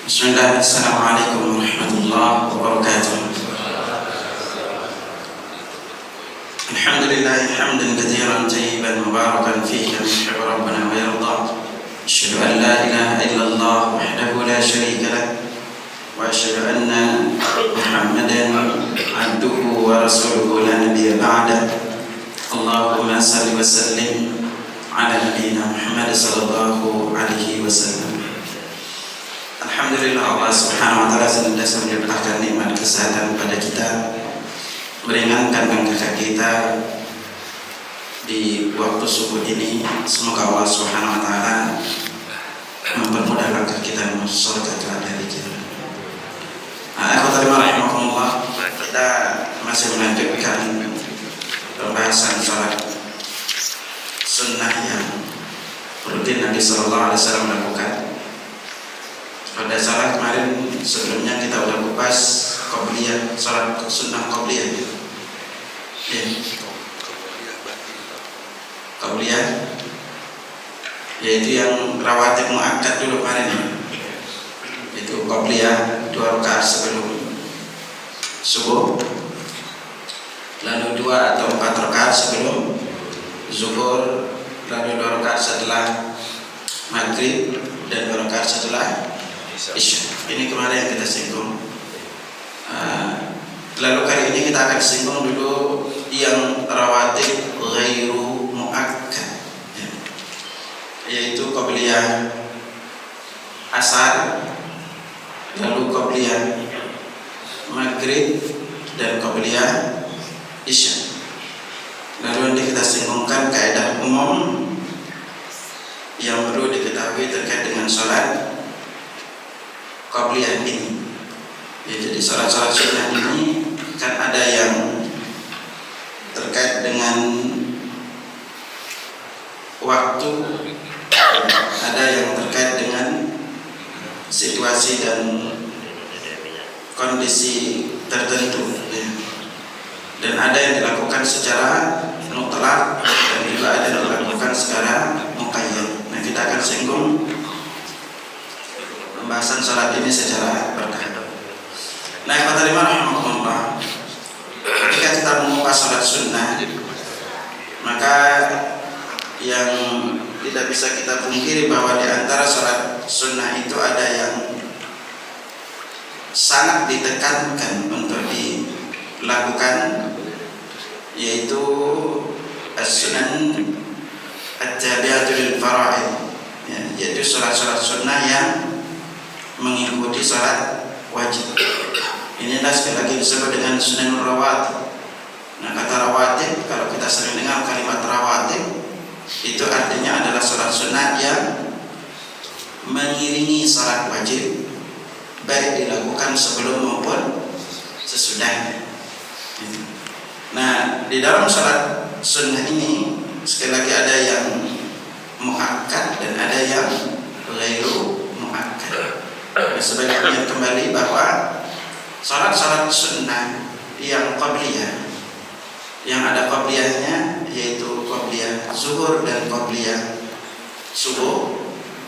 Bismillah, Assalamualaikum warahmatullahi wabarakatuh. Alhamdulillah hamdan katsiran tayyiban mubarakan fihi kama yuhibbu rabbuna wa yarda. Asyhadu an la ilaha illallah wahdahu la syarika lah wa asyhadu anna Muhammadan abduhu wa rasuluhu la nabiyya ba'da. Allahumma salli wa sallim ala nabiyyina Muhammad sallallahu alaihi wasallam. Alhamdulillah, Allah subhanahu wa ta'ala senantiasa menyertakan nikmat kesehatan pada kita, meringankan langkah kita di waktu subuh ini. Semoga Allah subhanahu wa ta'ala mempermudah langkah kita menuju surga kelak dari kita. Rahimahumullah, kita masih melanjutkan pembahasan salat sunnah yang rutin Nabi sallallahu alaihi wasallam lakukan. Pada salat kemarin sebelumnya kita sudah kupas qobliyah, salat sunnah qobliyah. Ya. Qobliyah yaitu yang rawatib muakkad dulu kemarin. Itu qobliyah 2 rakaat sebelum subuh, lalu 2 atau 4 rakaat sebelum zuhur, lalu 2 rakaat setelah maghrib, dan 2 rakaat setelah Isya. Ini kemarin yang kita singgung. Lalu kali ini kita akan singgung dulu yang rawatib ghairu muakkad, yaitu qobliyah asar, lalu qobliyah maghrib, dan qobliyah isya. Lalu ini kita singgungkan kaidah umum yang perlu diketahui terkait dengan sholat qobliyah ini. Ya, jadi sholat-sholat sunnah ini kan ada yang terkait dengan waktu, ada yang terkait dengan situasi dan kondisi tertentu, ya. Dan ada yang dilakukan secara mutlak, dan juga ada yang dilakukan secara muqayyad. Nah, kita akan singgung pembahasan salat ini secara bertahap. Nah, rahimahullah, ketika kita mengupas salat sunnah, maka yang tidak bisa kita pungkiri bahwa di antara salat sunnah itu ada yang sangat ditekankan untuk dilakukan, yaitu as-sunan at-tabi'atu lil fara'id, yaitu salat-salat sunnah yang mengikuti salat wajib. Inilah sekali lagi disebut dengan sunan rawatib. Nah, kata rawatib, kalau kita sering dengar kalimat rawatib, itu artinya adalah salat sunnah yang mengiringi salat wajib, baik dilakukan sebelum maupun sesudahnya. Nah, di dalam salat sunnah ini sekali lagi ada yang muakkad dan ada yang ghairu muakkad. Sebaiknya kembali bahwa salat-salat sunnah yang qabliyah, yang ada qabliyahnya, yaitu qabliyah zuhur dan qabliyah subuh,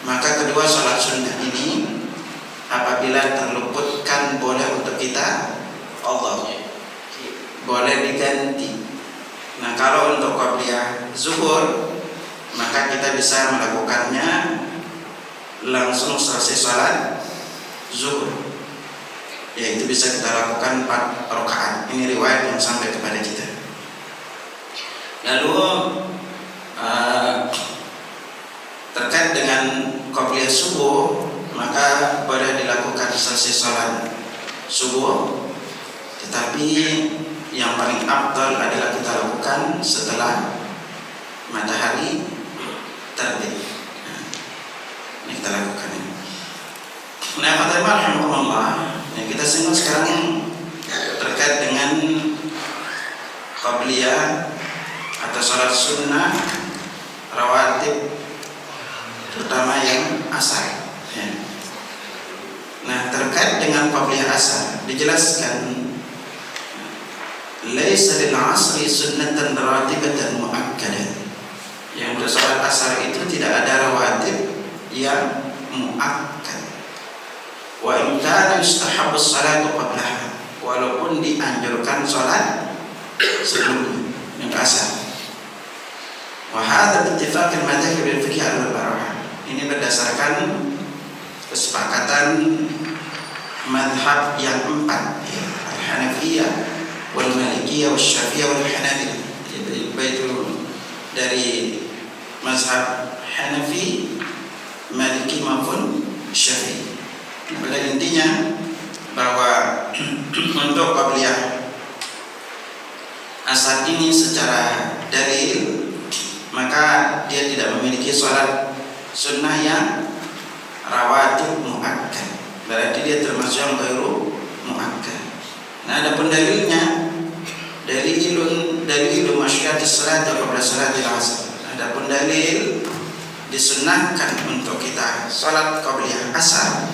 maka kedua salat sunnah ini apabila terluputkan boleh untuk kita Allah, boleh diganti. Nah, kalau untuk qabliyah zuhur, maka kita bisa melakukannya langsung selesai salat zuhur, yaitu bisa kita lakukan 4 rakaat. Ini riwayat yang sampai kepada kita. Lalu terkait dengan qabliyah subuh, maka boleh dilakukan selesai salat subuh, tetapi yang paling afdal adalah kita lakukan setelah matahari terbit. Ini kita lakukan ini. Nah, alhamdulillah, kita singgung sekarang terkait dengan qabliyah atau salat sunnah rawatib, terutama yang asar. Nah, terkait dengan qabliyah asar dijelaskan, laisa lil asri sunnatan ratibatan muakkadah. Yang untuk salat asar itu tidak ada rawatib yang muakkad. wa in kana yustahabbu as-salatu qablaha, walaupun dianjurkan salat sebelum yang asar. Wa hadha bi ittifaq al-madhhab al-fiqh al-arba'ah. Ini berdasarkan kesepakatan madhab yang empat, Al-Hanafiyah wal Malikiyah wal Syafi'iyah wal Hanabilah. Itu dari mazhab Hanafi, Maliki maupun Syafi'i. Pada intinya bahwa untuk qabliyah asar ini secara dalil, maka dia tidak memiliki sholat sunnah yang rawatib muakkad, berarti dia termasuk yang baru muakkad. Nah, adapun dalilnya dalilun masyaratis salat qabla salatil asar. Adapun dalil disunnahkan untuk kita salat qabliyah asar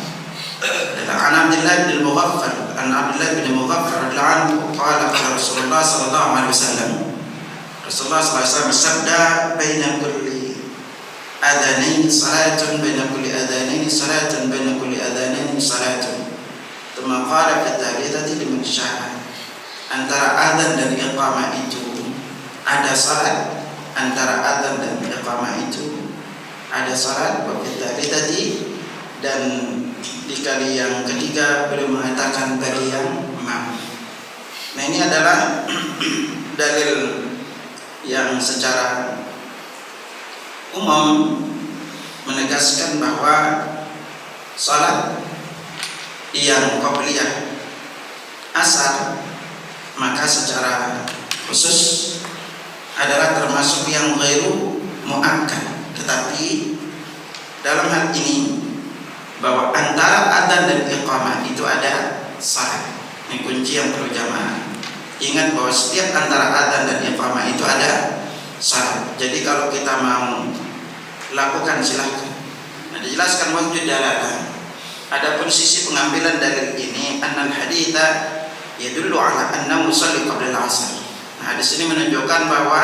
adalah Abdullah bin Mughaffal, radhiyallahu anhu qala qala Rasulullah sallallahu alaihi wasallam. Rasulullah sallallahu alaihi wasallam bersabda, baina kulli adanaini salatun, baina kulli adanaini salatun, baina kulli adanaini salatun. Tsumma qala fi thalithati liman syaa. Antara adzan dan iqamah itu ada salat, antara adzan dan iqamah itu ada salat. Wa fi thalithati, dan di kali yang ketiga beliau mengatakan bagi yang mampu. Nah, ini adalah dalil yang secara umum menegaskan bahwa salat yang qabliyah asar maka secara khusus adalah termasuk yang ghairu muakkad. Tetapi dalam hal ini bahwa antara adzan dan iqamah itu ada salat. Ini kunci yang perlu jamaah ingat, bahwa setiap antara adzan dan iqamah itu ada salat. Jadi kalau kita mau lakukan silahkan. Nah, dijelaskan wajib dalalah. Adapun sisi pengambilan dalil ini, annal haditha yadullu ala annahu yusalli qabla al-'asr. Nah, hadis ini menunjukkan bahwa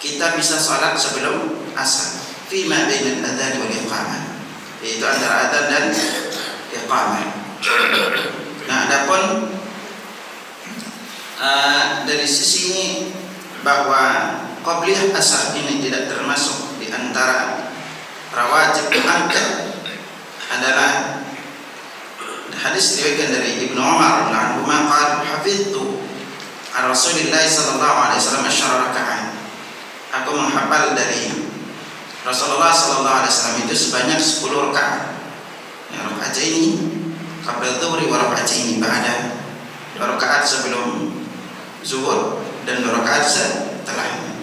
kita bisa salat sebelum asar, fi ma bainal adzan wal iqamah, yaitu antara adzan dan iqamah. Nah, adapun dari sisi bahwa qabliyah asar ini tidak termasuk di antara rawatib muakkad adalah hadis diriwayatkan dari Ibnu Umar radhiyallahu anhu, qala hafidtu an Rasulillah sallallahu alaihi wasallam asyara rakaat. Aku menghafal dari Rasulullah sallallahu alaihi wasallam itu sebanyak 10 rakaat. Ya, rakaataini qabla dhuhri wa rakaataini ba'da. 2 rakaat sebelum zuhur dan 2 rakaat setelahnya.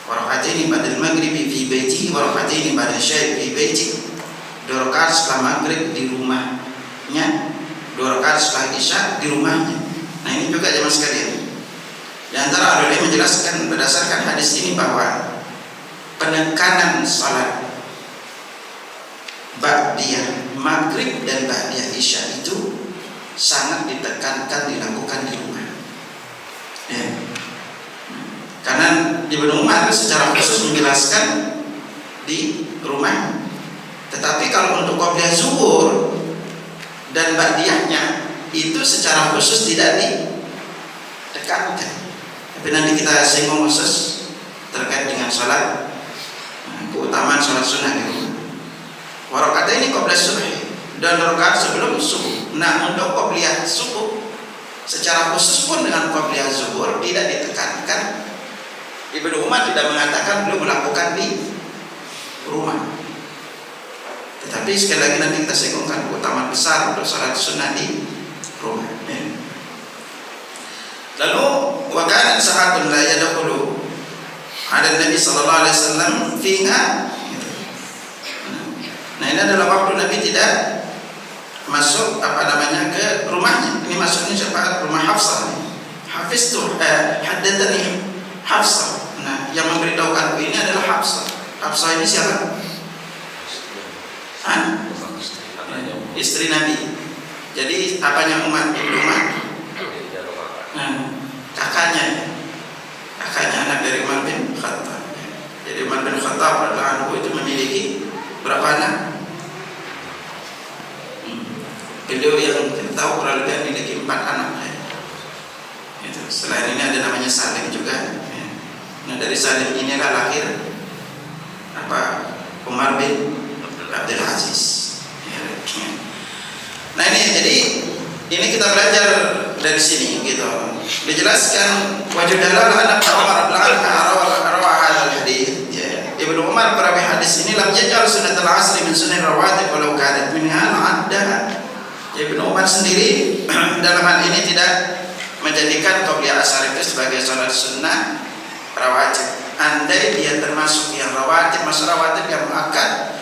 Wa rakaataini ba'da al-maghribi fi baitihi wa rakaataini ba'da isya'i fi baitihi. 2 rakaat setelah maghrib di rumahnya, 2 rakaat setelah isya di rumahnya. Nah, ini juga jemaah sekalian, di antara ulama menjelaskan berdasarkan hadis ini bahwa penekanan salat ba'diyah maghrib dan ba'diyah isya itu sangat ditekankan dilakukan di rumah. Ya. Karena Ibnu Umar secara khusus menjelaskan di rumah. Tetapi kalau untuk qabliyah zuhur dan ba'diyahnya itu secara khusus tidak ditekankan. Tapi nanti kita singgung khusus terkait dengan sholat, keutamaan sholat sunnah di rumah. Wa rakaataini qabla subhi, dan rakaat sebelum subuh. Nah, untuk qabliyah subuh secara khusus pun dengan qabliyah zuhur tidak ditekankan. Ibnu Umar tidak mengatakan belum melakukan di rumah. Tetapi sekali lagi nanti kita singgungkan keutamaan besar untuk salat sunnah di rumah. Lalu wa kana sahatun la yadkhulu ada Nabi sallallahu alaihi wasallam fiha. Nah, ini adalah waktu Nabi tidak masuk ke rumahnya. Ini maksudnya siapa? Rumah Hafsah. Hafiztu haddatsani Hafsah. Nah, yang memberitahukan ini adalah Hafsah. Hafsah ini siapa? Istri Nabi. Jadi apanya Umar? Ibnu Umar. Kakaknya anak dari Umar bin Khattab. Jadi Umar bin Khattab radhiyallahu anhu itu memiliki berapa anak? Beliau yang kita tahu kurang lebih memiliki 4 anak. Itu. Selain ini ada namanya Salim juga. Nah dari Salim inilah lahir Umar bin Abdul Aziz. Nah ini kita belajar dari sini gitu. Dijelaskan wajib dalal anak Umar rawah hadis. Ibnu Umar perawi hadis ini lam yaj'al sunnatul asri min sunnah rawatib walau kanat minha adda. Ibnu Umar sendiri dalam hal ini tidak menjadikan qabliyah asar itu sebagai salat sunnah rawatib. Andai dia termasuk yang rawatib, masuk rawatib yang muakkad,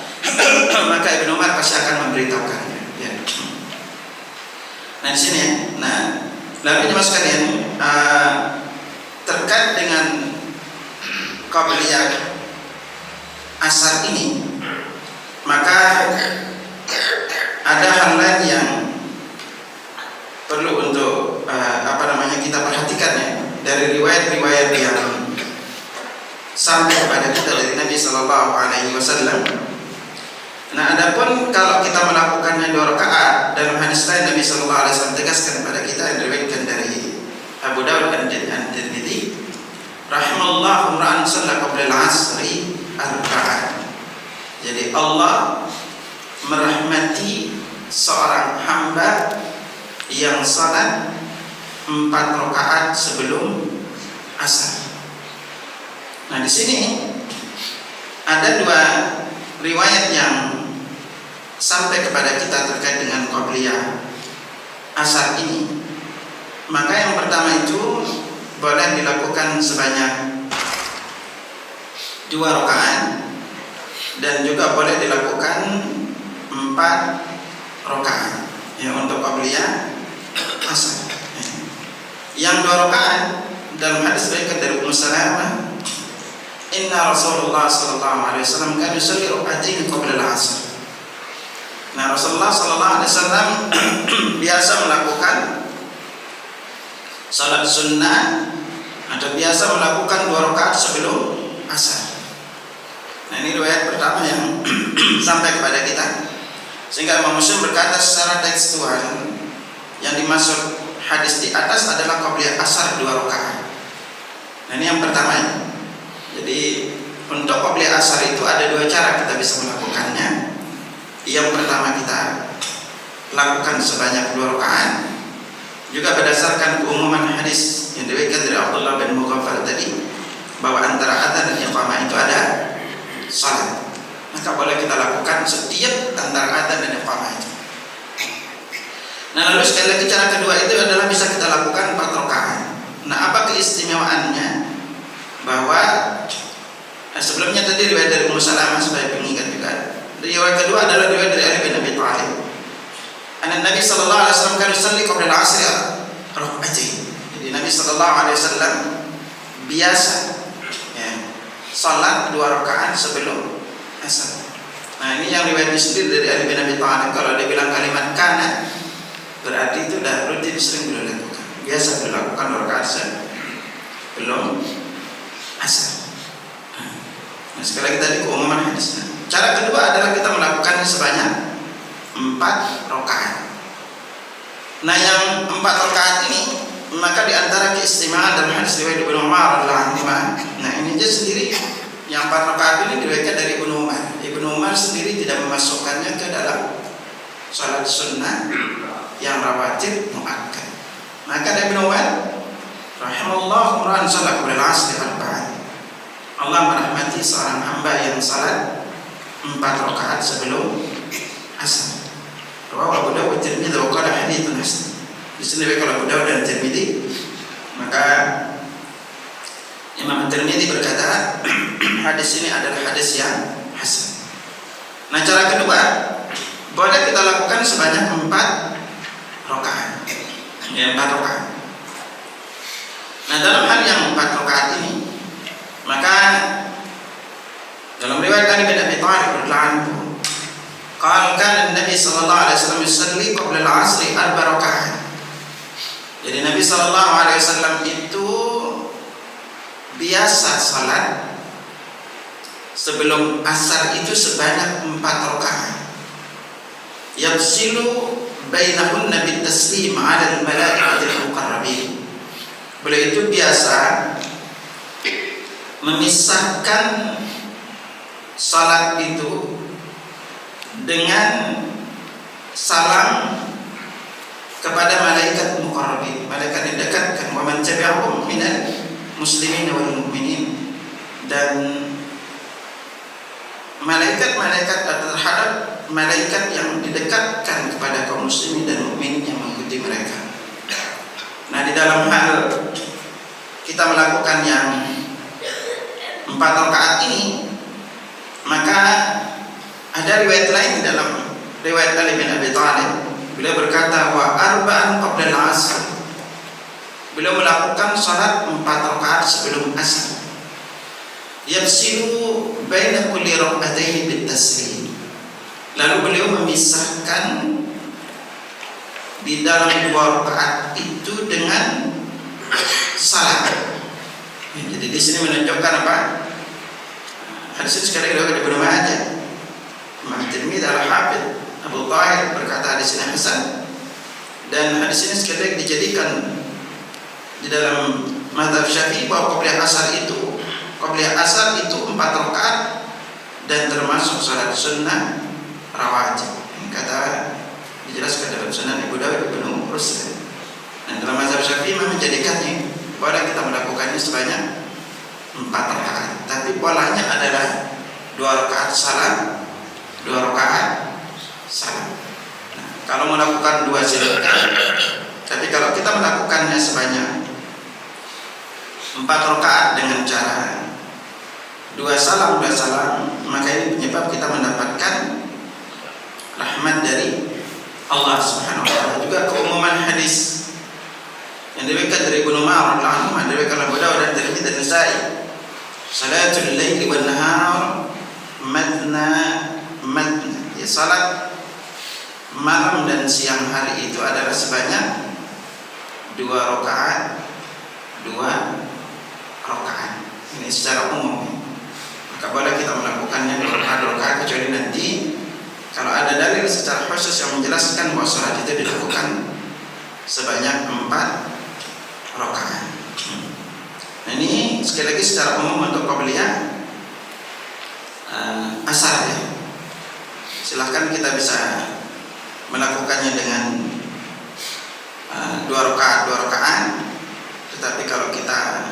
maka Ibnu Umar pasti akan memberitahukannya. Ya. Nah di sini, lalu jemaah sekalian, terkait dengan qabliyah asar ini, maka ada hal lain yang perlu untuk kita perhatikan ya, dari riwayat-riwayat yang sampai kepada kita dari Nabi Sallallahu Alaihi Wasallam. Nah, adapun kalau kita melakukannya 2 rakaat, dalam hadis lain Nabi Sallallahu Alaihi Wasallam tegaskan kepada kita yang diriwayatkan dari Abu Dawud dan Tirmidzi, rahimallahu ra'an shalla qabla al-'asri arba'an. Jadi Allah merahmati seorang hamba yang salat 4 rakaat sebelum asar. Nah di sini ada 2 riwayat yang sampai kepada kita terkait dengan qabliyah asar ini. Maka yang pertama itu boleh dilakukan sebanyak 2 rakaat dan juga boleh dilakukan 4 rakaat ya untuk qabliyah asar. Yang 2 rakaat dalam hadis riwayat dari Ummu Salamah, inna Rasulullah sallallahu alaihi wasallam kana yusalli rak'atain qabla al-'asr. Nah, Rasulullah sallallahu alaihi wasallam biasa melakukan salat sunnah atau biasa melakukan 2 rakaat sebelum asar. Nah, ini riwayat pertama yang sampai kepada kita. Sehingga Imam Muslim berkata secara tekstual yang dimaksud hadis di atas adalah qabliyah asar 2 rakaat. Nah, ini yang pertama ya. Jadi untuk qabliyah asar itu ada 2 cara kita bisa melakukannya. Yang pertama kita lakukan sebanyak 2 rakaat, juga berdasarkan keumuman hadis yang diriwayatkan dari Abdullah bin Mughaffal tadi, bahwa antara adzan dan iqamah itu ada salat. Maka boleh kita lakukan setiap antara adzan dan iqamah itu. Nah, lalu sekali lagi cara kedua itu adalah bisa kita lakukan 4 rakaat. Nah, apa keistimewaannya? Bahwa sebelumnya tadi riwayat dari Ummu Salamah sebagai pengingat juga. Riwayat kedua adalah riwayat dari Ali bin Abi Thalib. Nabi sallallahu alaihi wasallam kan yusalli qabla al-'asr rak'atain. Jadi Nabi sallallahu alaihi wasallam biasa ya, salat 2 rakaat sebelum asar. Nah, ini yang riwayat sendiri dari Ali bin Abi Thalib. Kalau dia bilang kalimat kana, berarti itu dah rutin sering beliau lakukan. Biasa beliau lakukan 2 rakaat sebelum asar. Nah, sekali lagi tadi keumuman hadisnya. Cara kedua adalah kita melakukan sebanyak 4 rakaat. Nah, yang 4 rakaat ini, maka diantara keistimewaan dalam hadis riwayat Ibnu Umar radhiyallahu anhu. Nah, ini aja sendiri yang 4 rakaat ini diriwayatkan dari Ibnu Umar. Ibnu Umar sendiri tidak memasukkannya ke dalam salat sunnah yang rawatib muakkad. Maka dari Ibnu Umar, rahimallahu ra'an shalla qabla al-'asri arba'an. Allah merahmati seorang hamba yang salat 4 rakaat sebelum asar. Rawahu Abu Dawud dan Tirmidzi wa qala haditsun hasan. Di sini kalau Abu Dawud dan Tirmidzi, maka Imam Tirmidzi berkata hadis ini adalah hadis yang hasan. Nah, cara kedua boleh kita lakukan sebanyak 4 rakaat. Ya, 4 rakaat. Nah, dalam hal yang 4 rakaat ini, maka dalam riwayat Ali bin Abi Thalib radhiyallahu anhu, qala kana Nabi sallallahu alaihi wasallam yusalli qabla al-'asri 4 rakaat. Jadi Nabi sallallahu alaihi wasallam itu biasa salat sebelum asar itu sebanyak 4 rakaat. yafsilu bainahunna bitaslim 'ala al-malaikatil muqarrabin. Beliau itu biasa memisahkan salat itu dengan salam kepada malaikat muqarrabin, malaikat yang dekatkan, wa man tabi'ahum minal muslimin wal mu'minin, dan malaikat-malaikat terhadap malaikat yang didekatkan kepada kaum muslimin dan mukminin yang mengikuti mereka. Nah, di dalam hal kita melakukan yang 4 rakaat ini, maka ada riwayat lain dalam riwayat Ali bin Abi Thalib. Beliau berkata wa arba'an qabla al-'asr. Beliau melakukan salat 4 rakaat sebelum asar. Yafsilu baina kulli rak'atayn bitaslim. Lalu beliau memisahkan di dalam 2 rakaat itu dengan salam. Jadi di sini menunjukkan apa? Hadis ini sekali lagi Ibnu Majah. Imam Tirmidzi al-Hafidz Abu Tahir berkata hadis ini hasan, dan hadis ini sekali lagi dijadikan di dalam mazhab Syafi'i bahwa qabliyah asar itu 4 rakaat dan termasuk salat sunnah rawatib. Kata dijelaskan dalam Sunan Abu Dawud Ibnu Rusd. Dan dalam mazhab Syafi'i menjadikannya boleh kita melakukannya sebanyak 4 rakaat, tapi polanya adalah 2 rakaat salam, 2 rakaat salam. Nah, kalau melakukan 2 silakan, tapi kalau kita melakukannya sebanyak 4 rakaat dengan cara 2 salam, maka ini penyebab kita mendapatkan rahmat dari Allah Subhanahu wa taala. Juga keumuman hadis yang diriwayatkan dari Ibnu Umar radhiyallahu anhu, diriwayatkan oleh Abu Dawud dan Tirmidzi dan Nasa'i, salatul laili wan nahar madna, ya salat malam dan siang hari itu adalah sebanyak 2 rakaat. Ini secara umum. Maka boleh kita melakukannya 2 rakaat, kecuali nanti kalau ada dalil secara khusus yang menjelaskan bahwa salat itu dilakukan sebanyak 4 rakaat. Nah, ini sekali lagi secara umum untuk qabliyah asar ya. Silahkan kita bisa melakukannya dengan 2 rakaat. Tetapi kalau kita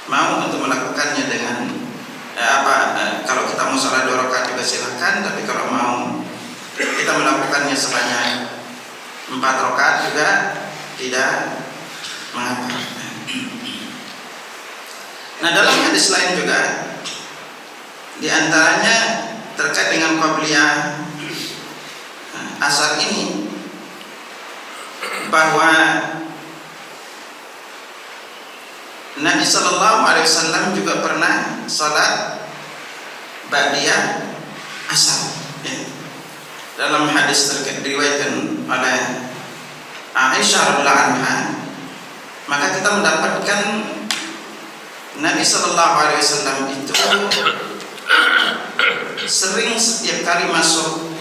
mau untuk melakukannya dengan kalau kita mau salat 2 rakaat juga silahkan. Tapi kalau mau kita melakukannya sebanyak 4 rakaat juga tidak mengapa. Nah, dalam hadis lain juga di antaranya terkait dengan qabliyah asar ini, bahwa Nabi sallallahu alaihi wasallam juga pernah salat ba'diyah asar. Dalam hadis terkait diriwayatkan oleh Aisyah radhiyallahu anha, maka kita mendapatkan Nabi sallallahu alaihi wasallam itu sering setiap kali masuk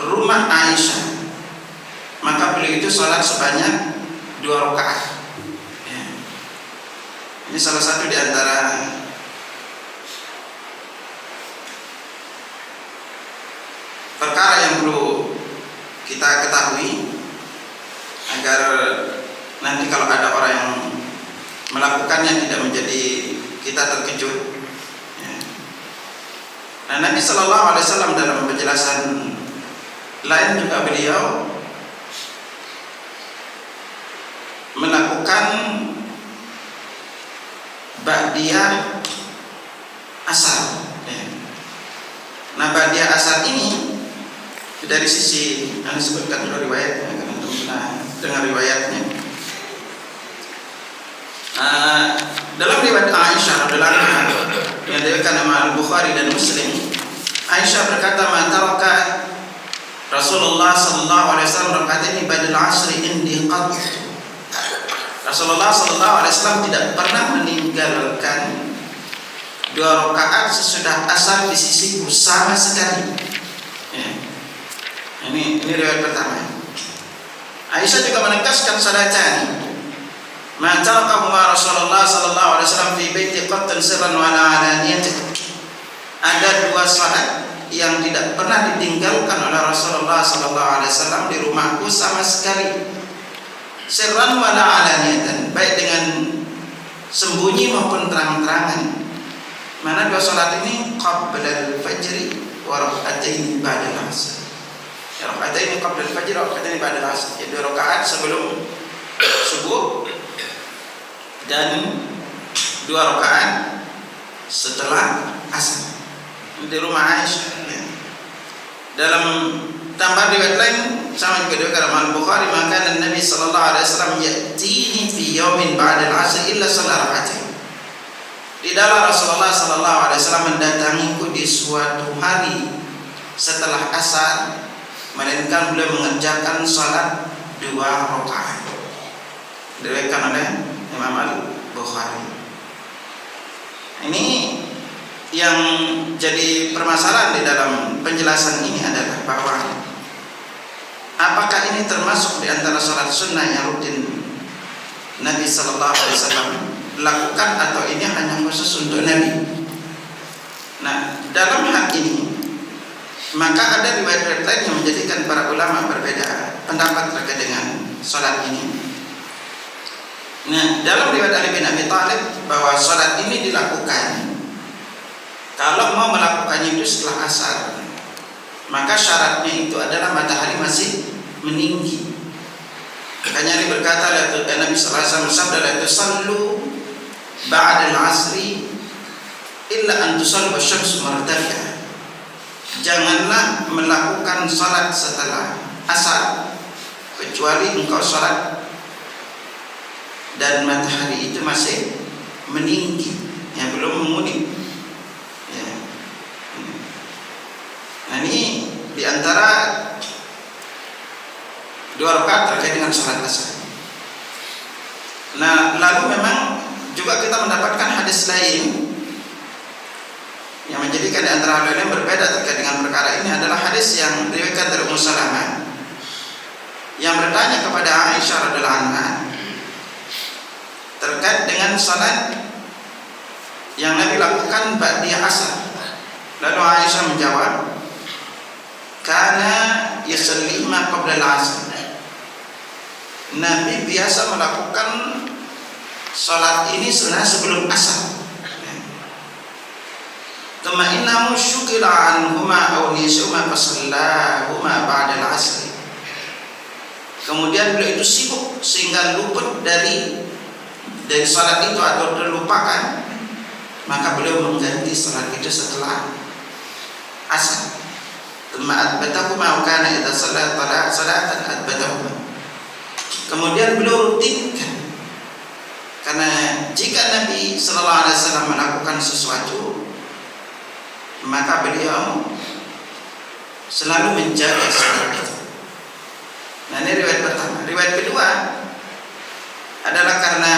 rumah Aisyah, maka beliau itu salat sebanyak 2 rakaat. Ini salah satu di antara perkara yang perlu kita ketahui agar nanti kalau ada orang yang melakukannya tidak menjadi kita terkejut. Nah, Nabi Sallallahu Alaihi Wasallam dalam penjelasan lain juga beliau melakukan ba'diyah asar. Nah, ba'diyah asar ini dari sisi yang disebutkan oleh riwayatnya, karena pernah dengar riwayatnya. Dalam riwayat Aisyah radhiyallahu anha yang diriwayatkan oleh Al-Bukhari dan Muslim, Aisyah berkata, "Ma taraka Rasulullah sallallahu alaihi wasallam raka'ataini ba'dal 'asri indi qat." Rasulullah sallallahu alaihi wasallam tidak pernah meninggalkan 2 rakaat sesudah asar di sisiku sama sekali. Ini riwayat pertama. Aisyah juga menegaskan salatan ma tarakahuma Rasulullah sallallahu alaihi wasallam fi baiti qattan sirran wa ala alaniyah. Ada dua salat yang tidak pernah ditinggalkan oleh Rasulullah sallallahu alaihi wasallam di rumahku sama sekali. Sirran wa ala alaniyah, baik dengan sembunyi maupun terang-terangan. Mana dua salat ini? Qabla al-fajr wa rak'atayn ba'da al-'asr. Rak'atayn qabla al-fajr wa rak'atayn ba'da al-'asr. Jadi 2 rakaat sebelum subuh dan 2 rakaat setelah asar. Di rumah Aisyah. Dalam tambah riwayat lain sama juga diriwayatkan oleh Al-Bukhari, maka Nabi sallallahu alaihi wasallam ya'tini fi yawmin ba'da al-'asr illa salat rak'atain. Tidaklah Rasulullah sallallahu alaihi wasallam mendatangiku di suatu hari setelah asar melainkan beliau mengerjakan salat 2 rakaat. Diriwayatkan oleh Imam Al-Bukhari. Ini yang jadi permasalahan di dalam penjelasan ini adalah bahwa apakah ini termasuk di antara salat sunnah yang rutin Nabi sallallahu alaihi wasallam lakukan atau ini hanya khusus untuk Nabi. Nah, dalam hal ini maka ada riwayat-riwayat lain yang menjadikan para ulama berbeda pendapat terkait dengan salat ini. Nah, dalam riwayat Ali bin Abi Thalib bahwa salat ini dilakukan kalau mau melakukannya itu setelah asar, maka syaratnya itu adalah matahari masih meninggi. Makanya Ali berkata, Nabi sallallahu alaihi wasallam bersabda, la tusallu ba'da al-'asri illa an tusallu wasy-syamsu martafi'ah. Janganlah melakukan salat setelah asar kecuali engkau salat dan matahari itu masih meninggi, yang belum menguning. Ya. Nah, ini diantara 2 rakaat terkait dengan salat asar. Nah, lalu memang juga kita mendapatkan hadis lain yang menjadikan di antara hal yang berbeda terkait dengan perkara ini adalah hadis yang diriwayatkan dari Ummu Salamah yang bertanya kepada Aisyah radhiyallahu anha terkait dengan salat yang Nabi lakukan ba'da asar. Lalu Aisyah menjawab, "Kana yusalli ma qabla al-'asr." Nabi biasa melakukan salat ini sebenarnya sebelum asar. Kama innahu syukila anhuma aw nisuma fasallahuma ba'da al-'asr. Kemudian beliau itu sibuk sehingga luput dari salat itu atau terlupakan, maka beliau mengganti salat itu setelah asar. Kama atbatahuma wa kana idza shalla salatan atbatahuma. Kemudian beliau rutinkan, karena jika Nabi sallallahu alaihi wasallam melakukan sesuatu, maka beliau selalu menjaga salat itu. Nah, ini riwayat pertama. Riwayat kedua adalah karena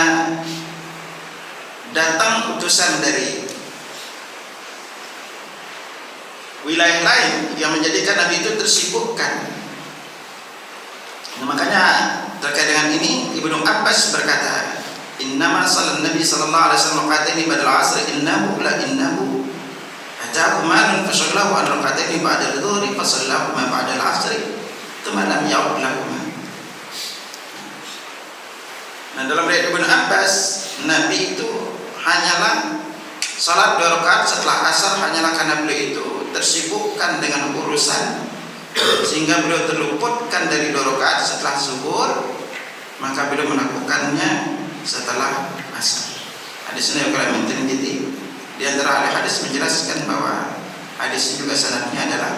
datang utusan dari wilayah lain yang menjadikan Nabi itu tersibukkan. Nah, makanya terkait dengan ini Ibnu Abbas berkata, "Innama sallan Nabi sallallahu alaihi wasallam qataini badal 'asr innahu ataahu malun fasallahu an raqataini ba'da al-dhuhri fasallahu ma ba'da al-'asr thumma lam ya'ud lahuma." Nah, dalam riwayat Ibnu Abbas, Nabi itu hanyalah salat 2 rakaat setelah asar hanyalah karena beliau itu tersibukkan dengan urusan sehingga beliau terluputkan dari 2 rakaat setelah zuhur, maka beliau melakukannya setelah asar. Hadis ini kalau Tirmidzi di antara ahli hadis menjelaskan bahwa hadis ini juga sanadnya adalah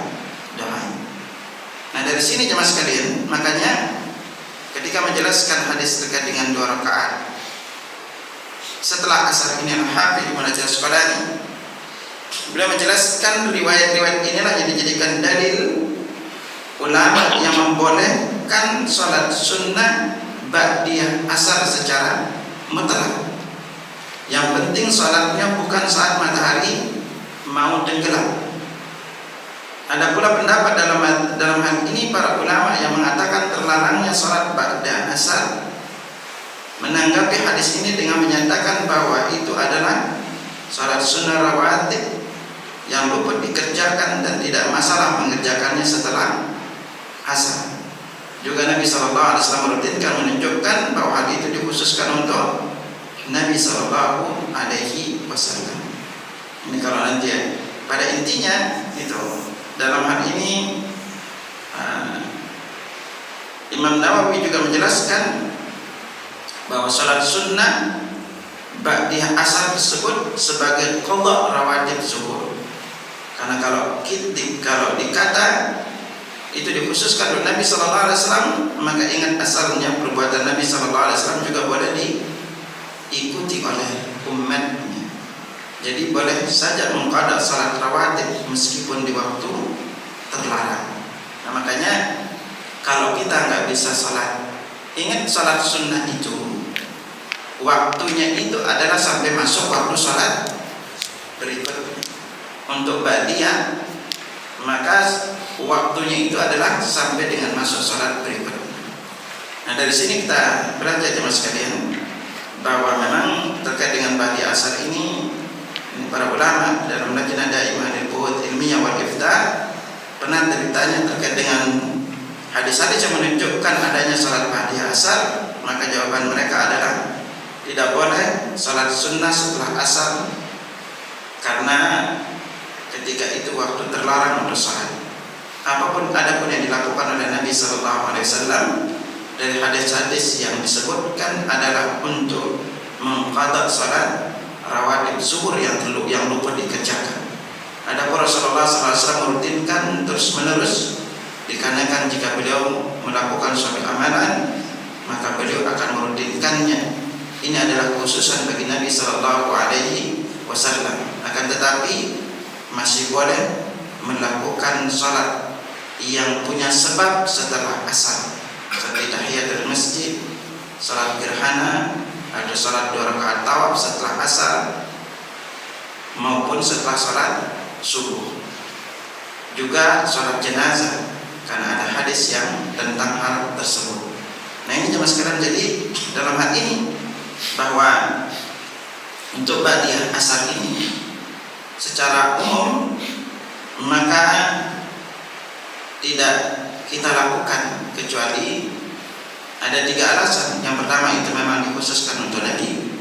dhaif. Nah, dari sini jemaah sekalian, makanya ketika menjelaskan hadis terkait dengan 2 rakaat setelah asar ini Al-Hafidz Ibnu Hajar Asqalani beliau menjelaskan riwayat-riwayat inilah yang dijadikan dalil ulama yang membolehkan salat sunnah ba'diyah asar secara mutlak. Yang penting salatnya bukan saat matahari mau tenggelam. Ada pula pendapat dalam hal ini para menanggapi hadis ini dengan menyatakan bahwa itu adalah salat sunnah rawatib yang luput dikerjakan dan tidak masalah mengerjakannya setelah asar. Juga Nabi SAW merutinkan menunjukkan bahwa hal itu dikhususkan untuk Nabi SAW. Ini kalau nanti ya. Pada intinya itu dalam hal ini Imam Nawawi juga menjelaskan bahwa salat sunnah ba'diyah asar tersebut sebagai qadha rawatib zuhur. Karena kalau dikata itu dikhususkan oleh Nabi sallallahu alaihi wasallam, maka ingat asalnya perbuatan Nabi sallallahu alaihi wasallam juga boleh diikuti oleh umatnya. Jadi boleh saja mengqada salat rawatib meskipun di waktu terlarang. Nah, makanya kalau kita nggak bisa salat, ingat salat sunnah itu waktunya itu adalah sampai masuk waktu salat berikutnya. Untuk ba'diyah maka waktunya itu adalah sampai dengan masuk salat berikutnya. Nah, dari sini kita belajar jemaah sekalian bahwa memang terkait dengan ba'diyah asar ini para ulama dalam Lajnah Daimah lil Buhuth Ilmiyah wal Ifta pernah ditanya terkait dengan hadis-hadis yang menunjukkan adanya salat ba'diyah asar, maka jawaban mereka adalah tidak boleh salat sunnah setelah asar karena ketika itu waktu terlarang untuk salat. Apapun yang dilakukan oleh Nabi sallallahu alaihi wasallam dari hadis-hadis yang disebutkan adalah untuk mengqada salat rawatib zuhur yang luput dikerjakan. Adapun Rasulullah sallallahu alaihi wasallam merutinkan terus-menerus dikarenakan jika beliau melakukan suatu amalan maka beliau akan merutinkannya. Ini adalah khususan bagi Nabi sallallahu alaihi wasallam. Akan tetapi masih boleh melakukan salat yang punya sebab setelah asar, seperti tahiyatul masjid, salat gerhana, ada salat 2 rakaat tawaf setelah asar maupun setelah salat subuh. Juga salat jenazah karena ada hadis yang tentang hal tersebut. Nah, ini jemaah sekalian, jadi dalam hal ini bahwa untuk ba'diyah asar ini secara umum maka tidak kita lakukan kecuali ada 3 alasan. Yang pertama itu memang dikhususkan untuk Nabi.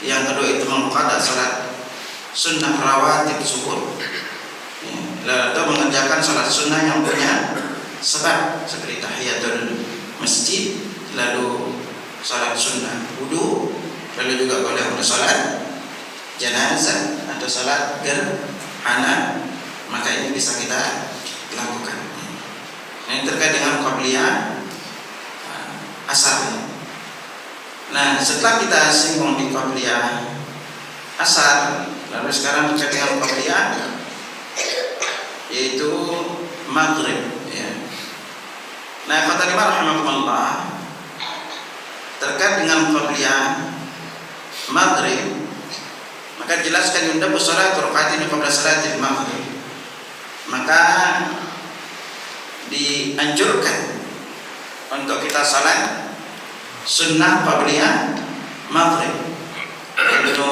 Yang kedua itu mengqada salat sunnah rawatib zuhur, atau mengerjakan salat sunnah yang punya sebab seperti tahiyatul masjid, lalu salat sunnah wudu, lalu juga boleh untuk salat jenazah atau salat gerhana, maka ini bisa kita lakukan. Ini terkait dengan qabliyah asar. Nah, setelah kita singgung di qabliyah asar, lalu sekarang terkait dengan qabliyah yaitu maghrib ya. Nah, kata Imam rahimahullah terkait dengan qabliyah maghrib, maka jelaskan yundabu salatu raka'atain qabla salatil maghrib. Maka dianjurkan untuk kita salat sunnah qabliyah maghrib. Ibnu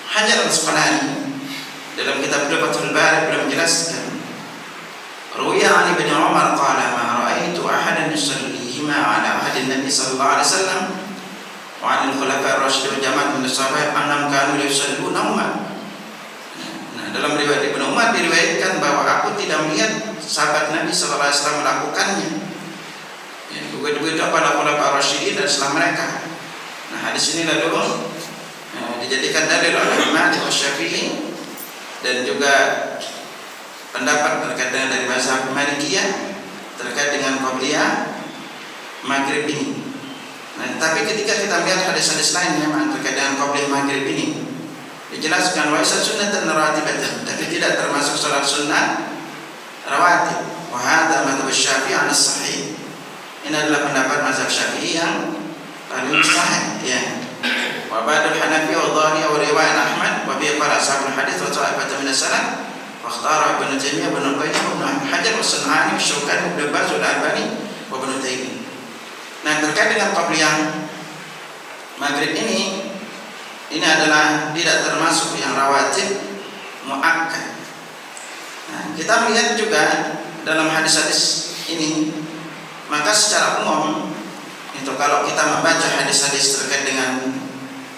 Hajar al-Asqalani dalam kitab Fathul Bari beliau menjelaskan, ruwiya an Ibnu Umar qala ma ra'aitu ahadan yusallihima ala ahdi Nabi sallallahu alaihi wasallam wa 'ala al-khulafa ar-rasyidin jama'at min as-sahabah annahum kanu yusalluna umma. Nah, dalam riwayat Ibnu Umar diriwayatkan bahwa aku tidak melihat sahabat Nabi sallallahu alaihi wasallam melakukannya. Ya, begitu pada khulafa ar-rasyidin dan setelah mereka. Nah, hadis ini lalu dijadikan dalil oleh Imam Syafi'i dan juga pendapat terkait dengan dari mazhab Malikiyah terkait dengan qabliyah maghrib ini. Nah, tapi ketika kita melihat hadis-hadis lain memang terkait dengan qabliyah maghrib ini dijelaskan waisa sunnatan rawatibatan, tapi tidak termasuk salat sunnah rawatib. Wa hadza madhhab Syafi'i as-sahih. Ini adalah pendapat mazhab Syafi'i yang paling sahih ya. Wa ba'dul Hanafi wa Dhani wa riwayat Ahmad wa bi qara ashabul hadits wa ta'ifatan min as-salaf wa ikhtara Ibnu Taimiyah wa Ibnu Qayyim wa Ibnu Hajar wa Sun'ani wa Syaukani wa Ibnu Baz wa Al-Albani wa Ibnu Taimiyah. Nah, terkait dengan qabliyah maghrib ini adalah tidak termasuk yang rawatib muakkad. Nah, kita melihat juga dalam hadis-hadis ini, maka secara umum itu kalau kita membaca hadis-hadis terkait dengan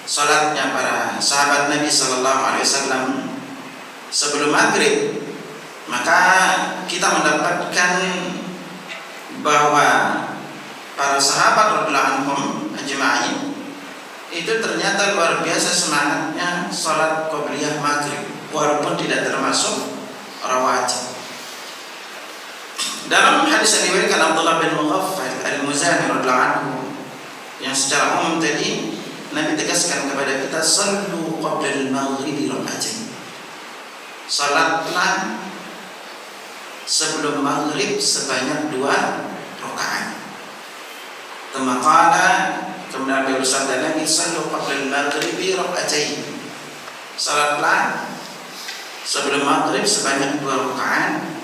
salatnya para sahabat Nabi sallallahu alaihi wasallam sebelum maghrib, maka kita mendapatkan bahwa para sahabat radhiyallahu anhum ajma'in itu ternyata luar biasa semangatnya salat qobliyah maghrib walaupun tidak termasuk rawatib. Dalam hadis yang diriwayatkan Abdullah bin Mughaffal al-Muzani radhiyallahu anhu yang secara umum tadi Nabi tegaskan kepada kita, sallu qabla al-maghribi rak'atain. Salatlah sebelum maghrib sebanyak 2 rakaat. Qala, kemudian beliau bersabda lagi, sallu qabla al-maghribi rak'atain. Salatlah sebelum maghrib sebanyak 2 rakaat.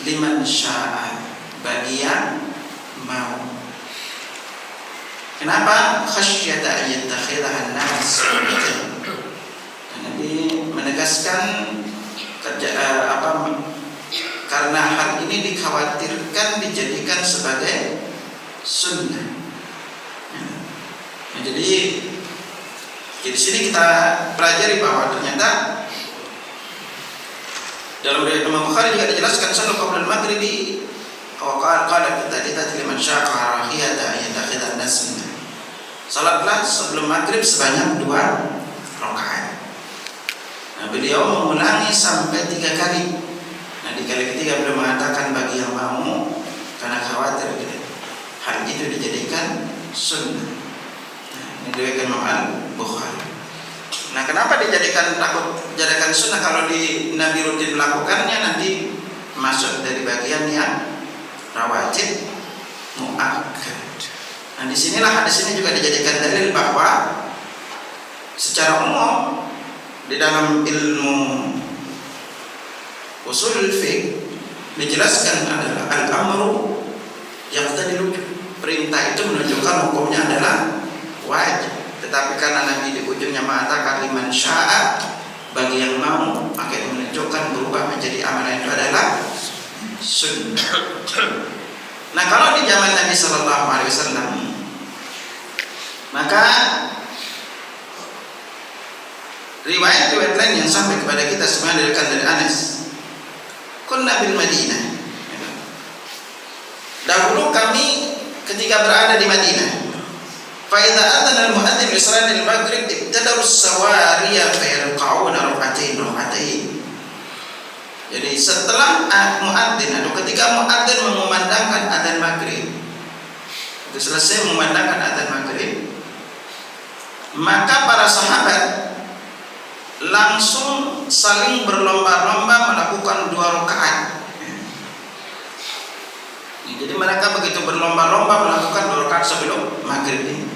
Liman sya'a, bagi yang mau. Kenapa? Khasyata ayyatakhidahan nas. Nabi menegaskan karena hal ini dikhawatirkan dijadikan sebagai sunnah. Nah, jadi di sini kita pelajari bahwa ternyata dalam riwayat Imam Bukhari juga dijelaskan sallu qabla al-maghribi qala kita liman sya'a rahiyata ayyatakhidahan nas. Salatlah sebelum maghrib sebanyak 2 rakaat. Nah, beliau mengulangi sampai 3 kali. Nah, di kali ketiga beliau mengatakan bagi yang mau, karena khawatir gitu, hal itu dijadikan sunnah. Nah, ini diriwayatkan Imam Al-Bukhari. Nah, kenapa dijadikan sunnah? Kalau di Nabi rutin melakukannya nanti masuk dari bagian yang rawatib muakkad. Nah, disinilah hadis ini juga dijadikan dalil bahwa secara umum di dalam ilmu usul fiqh dijelaskan adalah al-amru yaqtadil wujub. Perintah itu menunjukkan hukumnya adalah wajib. Tetapi karena Nabi di ujungnya mengatakan liman sya'a, bagi yang mau, maka itu menunjukkan berubah menjadi amalan itu adalah sunnah. Nah, kalau di zaman Nabi sallallahu alaihi wasallam, maka riwayat-riwayat lain yang sampai kepada kita semuanya diriwayatkan dari Anas. Kunna bil Madinah. Dahulu kami ketika berada di Madinah, fa idza adzana al-mu'adzin li salatil maghrib ibtada'u as-sawariya fa yalqa'una rak'atain. Jadi setelah muadzin atau ketika muadzin mengumandangkan adzan maghrib, itu selesai mengumandangkan adzan maghrib, maka para sahabat langsung saling berlomba-lomba melakukan 2 rakaat. Jadi mereka begitu berlomba-lomba melakukan 2 rakaat sebelum maghrib ini.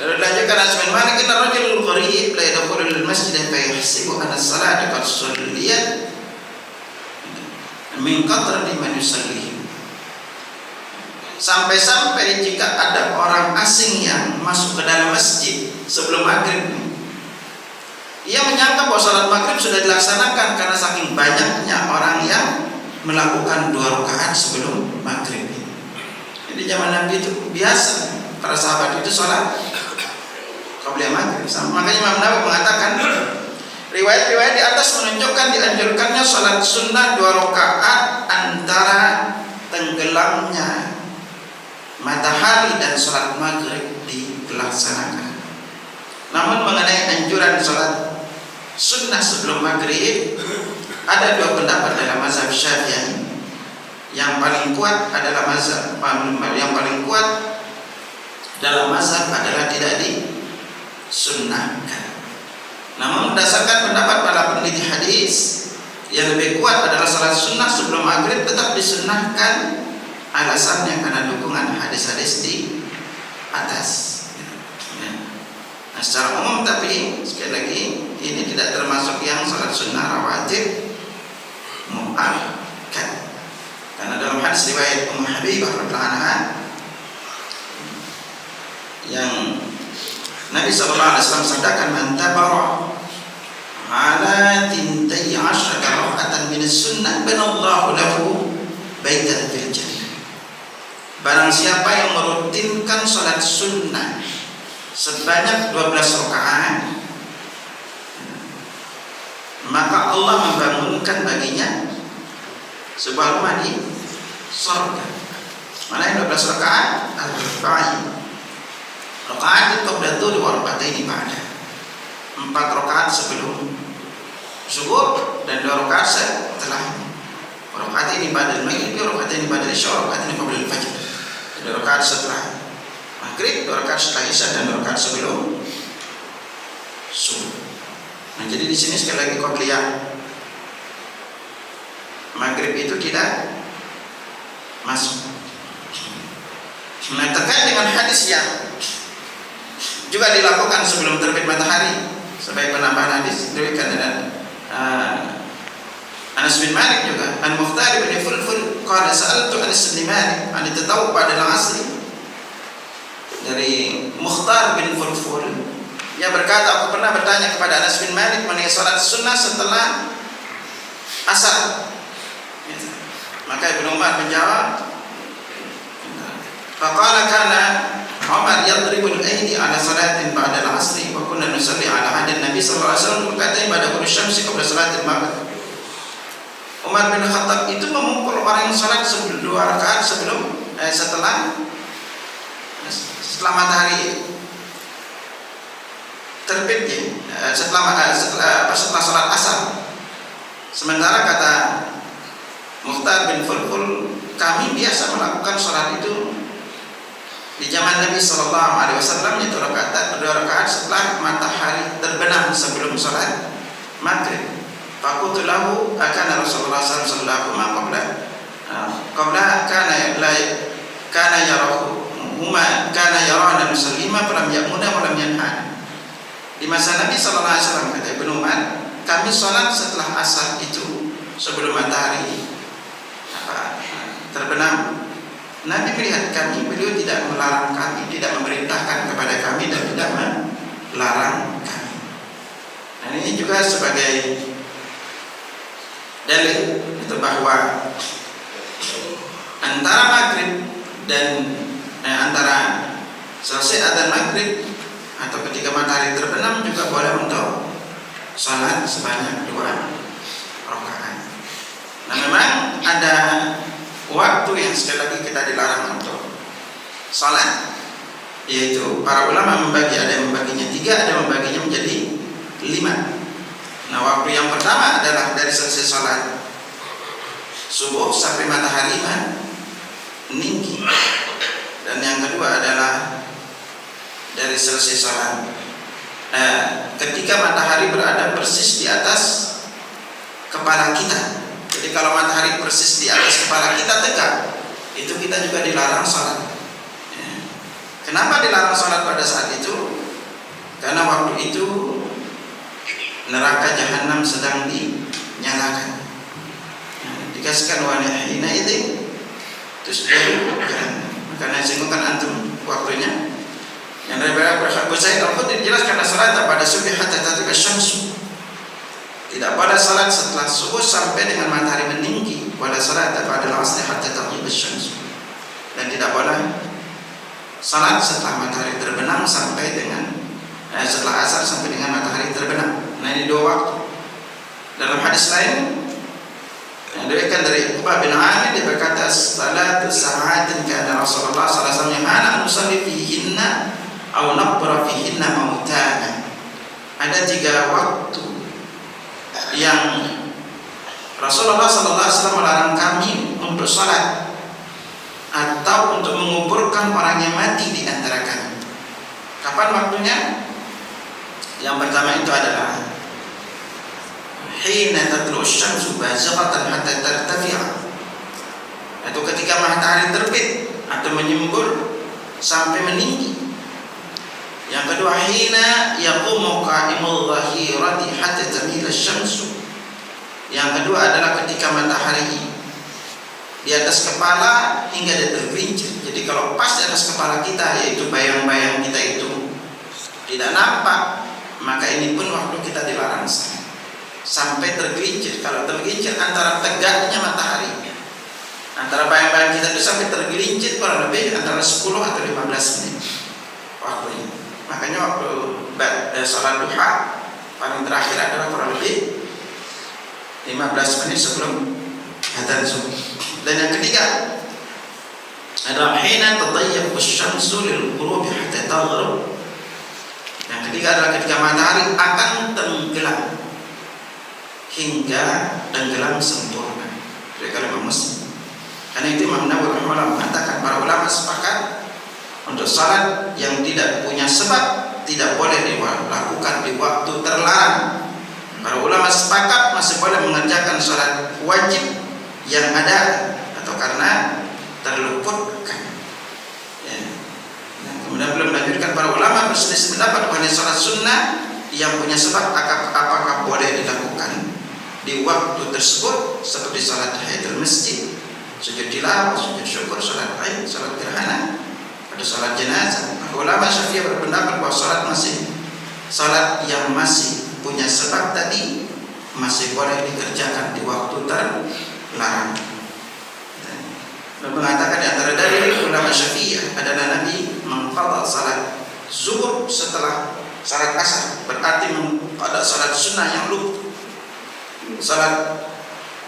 Lalu dilanjutkan Anas bin Malik, inna rajulul gharib la yadkhulul masjid fa yahsibu anna as-salata qad sulliyat min qatrati man yusalli. Sampai-sampai jika ada orang asing yang masuk ke dalam masjid sebelum maghrib, ia menyangka bahwa salat maghrib sudah dilaksanakan karena saking banyaknya orang yang melakukan 2 rakaat sebelum maghrib. Jadi zaman Nabi itu biasa para sahabat itu salat qobliyah maghrib. Makanya Imam Nawawi mengatakan riwayat-riwayat di atas menunjukkan dianjurkannya salat sunnah 2 rakaat antara tenggelamnya matahari dan salat maghrib dilaksanakan. Namun mengenai anjuran salat sunnah sebelum maghrib, ada 2 pendapat dalam mazhab Syafi'i. Yang paling kuat adalah dalam mazhab adalah tidak disunnahkan. Namun berdasarkan pendapat para peneliti hadis, yang lebih kuat adalah salat sunnah sebelum maghrib tetap disunnahkan. Alasannya karena dukungan hadis-hadis di atas. Nah, secara umum, tapi sekali lagi ini tidak termasuk yang salat sunnah rawatib muakkad. Karena dalam hadis riwayat Ummu Habibah radhiyallahu anha yang Nabi SAW sabdakan, man tabara ala tintai asyraka raka'atan minas sunnah banallahu lahu baitan fil jannah. Barang siapa yang merutinkan salat sunnah sebanyak 12 rakaat, maka Allah membangunkan baginya sebuah rumah di surga. Mana yang 12 rakaat? Al-Arba'in. Rakaat itu qabla dhuhri wa raka'ataini ba'da. 4 rakaat sebelum zuhur dan 2 rakaat setelah. Rakaat ini ba'da al-maghrib, rakaat ini ba'da isya, rakaat ini qabla al-fajr. 2 rakaat setelah maghrib, 2 rakaat setelah isya, dan 2 rakaat sebelum subuh. Nah, jadi di sini sekali lagi qabliyah. Maghrib itu tidak masuk. Nah, terkait dengan hadis yang juga dilakukan sebelum terbit matahari, sebagai penambahan hadis diriwayatkan dan Anas bin Malik juga, Al-Mukhtar bin Fulful qala sa'altu Anas bin Malik an tatawwu ba'da al-'asr. Dari Mukhtar bin Fulful, dia berkata, aku pernah bertanya kepada Anas bin Malik mengenai salat sunnah setelah asar. Maka Ibnu Umar menjawab, faqala kana Umar yadribul aidi ala salatin ba'da al-'asri wa kunna nusalli ala hadin Nabi sallallahu alaihi wasallam berkata pada ghurub syamsi qabla salatil maghrib. Umar bin Khattab itu memukul orang yang salat 2 rakaat sebelum setelah matahari terbit, setelah salat asar. Sementara kata Mukhtar bin Fulful, kami biasa melakukan salat itu di zaman Nabi Sallallahu Alaihi Wasallam, yaitu 2 rakaat setelah matahari terbenam sebelum salat maghrib. Fakultu lahu akan Rasulullah Sallallahu Alaihi Wasallam qabla kana yarahu huma kana yarana musallima falam ya'muna wa lam yanhana. Di masa Nabi Sallallahu Alaihi Wasallam, kata Ibnu Umar, kami salat setelah asar itu sebelum matahari terbenam. Nabi melihat kami, beliau tidak melarang kami, tidak memerintahkan kepada kami, dan tidak melarang kami. Dan ini juga sebagai dalil itu bahwa antara maghrib dan antara selesai adzan maghrib atau ketika matahari terbenam juga boleh untuk salat sebanyak 2 rakaat. Nah, memang ada waktu yang sekali lagi kita dilarang untuk salat, yaitu para ulama membagi, ada yang membaginya 3, ada yang membaginya menjadi 5. Nah, waktu yang pertama adalah dari selesai salat subuh sampai matahari meninggi, dan yang kedua adalah dari selesai salat ketika matahari berada persis di atas kepala kita. Jadi kalau matahari persis di atas kepala kita tegak, itu kita juga dilarang salat. Kenapa dilarang salat pada saat itu? Karena waktu itu neraka jahanam sedang dinyalakan. Dikasihkan wanahina itu terus jahanam. Karena singgungan antum waktunya. Yang dari Abu Sa'id Al-Khudri dijelaskan salat pada subuh hatta tatlu'a asy-syamsu. Tidak pada salat setelah subuh sampai dengan matahari meninggi, pada salat pada al-'asr hatta taghrib asy-syams. Dan tidak boleh salat setelah matahari terbenam sampai dengan setelah asar sampai dengan matahari terbenam. Nah, ini 2 waktu. Dalam hadis lain yang diriwayatkan dari Uqbah bin Amir, dia berkata, salatu sa'atin kana Rasulullah sallallahu alaihi wasallam yahana an nusalli fihinna aw naqbara fihinna mautana. Ada 3 waktu yang Rasulullah SAW melarang kami untuk salat atau untuk menguburkan orang yang mati di antara kami. Kapan waktunya? Yang pertama itu adalah hina tatlu'u asy-syamsu bazighatan hatta tartafi'a, itu ketika matahari terbit atau menyembur sampai meninggi. Yang kedua, hina yaqumu qa'imul dhahirati hatta tamila asy-syamsu. Yang kedua adalah ketika matahari di atas kepala hingga dia tergelincir. Jadi kalau pas di atas kepala kita, yaitu bayang-bayang kita itu tidak nampak, maka ini pun waktu kita dilarang sampai tergelincir. Kalau tergelincir antara tegaknya matahari, antara bayang-bayang kita itu sampai tergelincir kurang lebih antara 10 atau 15 menit waktunya. Makanya waktu sholat duha paling terakhir adalah kurang lebih 15 menit sebelum adzan subuh. Dan yang ketiga adalah hina tatayyab asy-syamsu lil ghurubi hatta taghrib. Yang ketiga adalah ketika matahari akan tenggelam hingga tenggelam sempurna. Dari kalimat Muslim. Karena itu Imam Nawawi rahimahullah mengatakan para ulama sepakat untuk salat yang tidak punya sebab tidak boleh dilakukan di waktu terlarang. Para ulama sepakat masih boleh mengerjakan salat wajib yang ada atau karena terluputkan. Ya. Nah, kemudian belum melanjutkan para ulama berselisih pendapat mengenai salat sunnah yang punya sebab apakah boleh dilakukan di waktu tersebut seperti salat tahiyatul masjid, sujud tilawah, sujud syukur, salat Id, salat gerhana, ada salat jenazah. Ulama Syafi'iyah berpendapat bahwa salat yang masih punya sebab tadi masih boleh dikerjakan di waktu terlarang. Dan mengatakan di antara dalil ulama Syafi'iyah adalah Nabi mengqadha salat zuhur setelah salat asar, berarti mengqadha salat sunnah yang luput. Salat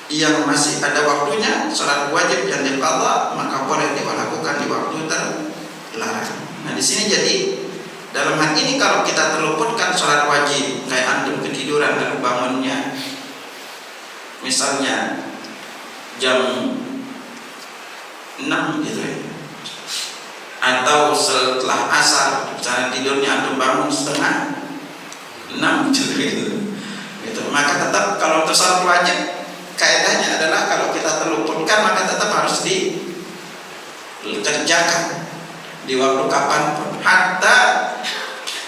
yang masih ada waktunya, salat wajib yang diqadha, maka boleh dilakukan di waktu terlarang. Nah, di sini jadi dalam hal ini kalau kita terluputkan salat wajib, kayak antum ketiduran lalu bangunnya misalnya jam 6 gitu ya, atau setelah asar, misalnya tidurnya antum bangun setengah 6 gitu. Maka tetap kalau untuk salat wajib kaidahnya adalah kalau kita terluputkan maka tetap harus dikerjakan di waktu kapanpun. Hatta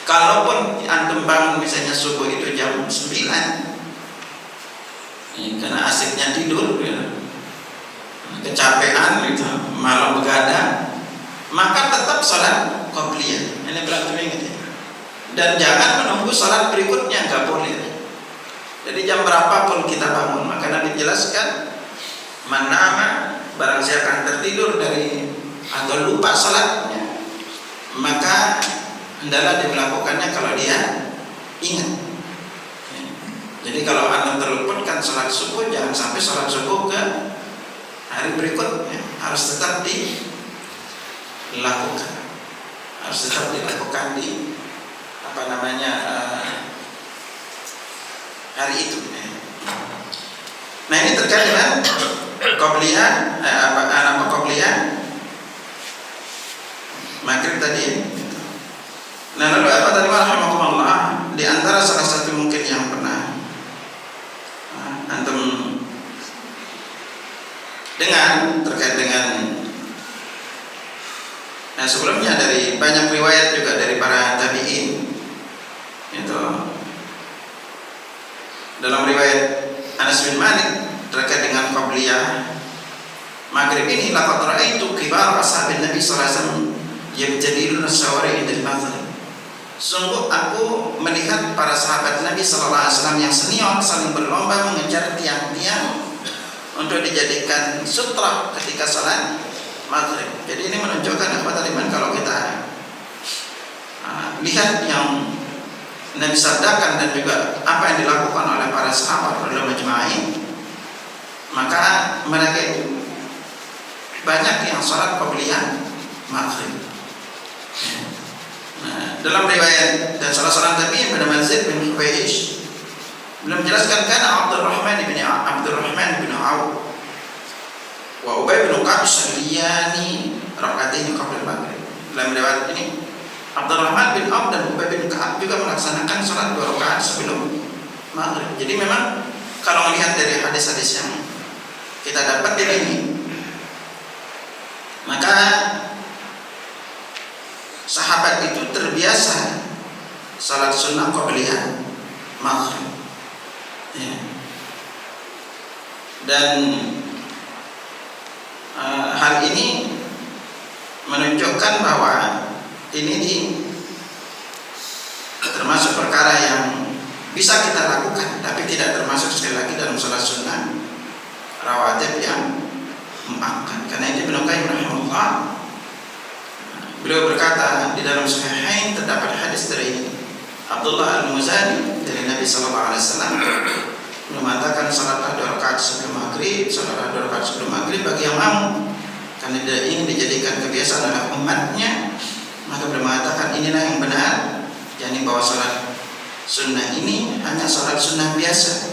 kalaupun antum bangun misalnya subuh itu jam 9 karena asiknya tidur ya, kecapean gitu, malam begadang, maka tetap salat qabliyah. Ini berarti ingat ya. Dan jangan menunggu salat berikutnya, enggak boleh. Jadi jam berapapun kita bangun, maka Nabi jelaskan manama barang siapa akan tertidur dari atau lupa salatnya, maka hendaklah dilakukannya kalau dia ingat. Jadi kalau anda terluputkan salat subuh, jangan sampai salat subuh ke hari berikutnya, harus tetap dilakukan, harus tetap dilakukan di hari itu. Nah, ini terkait dengan qabliyah, qabliyah maghrib tadi. Nah, lalu apa tadi rahimahumullah, di antara salah satu mungkin yang pernah antum dengan terkait dengan sebelumnya dari banyak riwayat juga dari para tabi'in itu. Dalam riwayat Anas bin Malik terkait dengan qabliyah maghrib ini, laqad ra'aitu kibar ashabin Nabi sallallahu alaihi wasallam yabtadiluna as-sawari indal maghrib. Sungguh aku melihat para sahabat Nabi sallallahu alaihi wasallam yang senior saling berlomba mengejar tiang-tiang untuk dijadikan sutra ketika salat maghrib. Jadi ini menunjukkan kepada iman kalau kita lihat yang Nabi sabdakan dan juga apa yang dilakukan oleh para sahabat pada majma'in, maka mereka itu banyak yang salat qabliyah maghrib. Nah, dalam riwayat dan salah seorang tabi'in bernama Zaid bin Hubaysh belum menjelaskan karena Abdurrahman bin Auf wa Ubay bin Ka'ab saliyani raka'ataini qabla maghrib. Dalam riwayat ini Abdurrahman bin Auf dan Ubay bin Ka'ab juga melaksanakan salat 2 rakaat sebelum maghrib. Jadi memang kalau melihat dari hadis-hadis yang kita dapat ini, maka sahabat itu terbiasa salat sunnah qabliyah maghrib. Ya. Dan hal ini menunjukkan bahwa ini termasuk perkara yang bisa kita lakukan, tapi tidak termasuk sekali lagi dalam salat sunnah rawatib yang muakkad. Karena ini Ibnu Qayyim rahimahullah, beliau berkata di dalam Sahihain terdapat hadis dari Abdullah Al-Muzani dari Nabi sallallahu alaihi wasallam, beliau mengatakan salatlah 2 rakaat sebelum maghrib, salatlah 2 rakaat sebelum maghrib bagi yang mampu, karena tidak ingin dijadikan kebiasaan oleh umatnya. Maka beliau mengatakan inilah yang benar, yakni bahwa salat sunnah ini hanya salat sunnah biasa,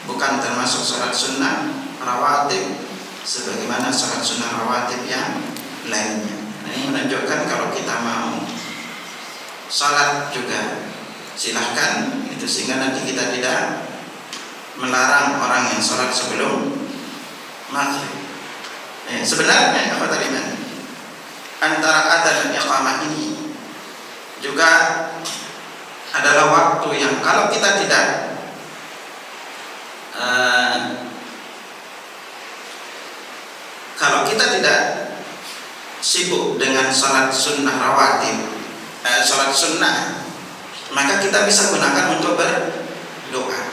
bukan termasuk salat sunnah rawatib sebagaimana salat sunnah rawatib yang lainnya. Nah, ini menunjukkan kalau kita mau salat juga silahkan itu, sehingga nanti kita tidak melarang orang yang salat sebelum maghrib. Sebenarnya apa tadi, antara adzan dan iqamah ini juga adalah waktu yang kalau kita tidak sibuk dengan salat sunnah rawatib, salat sunnah, maka kita bisa gunakan untuk berdoa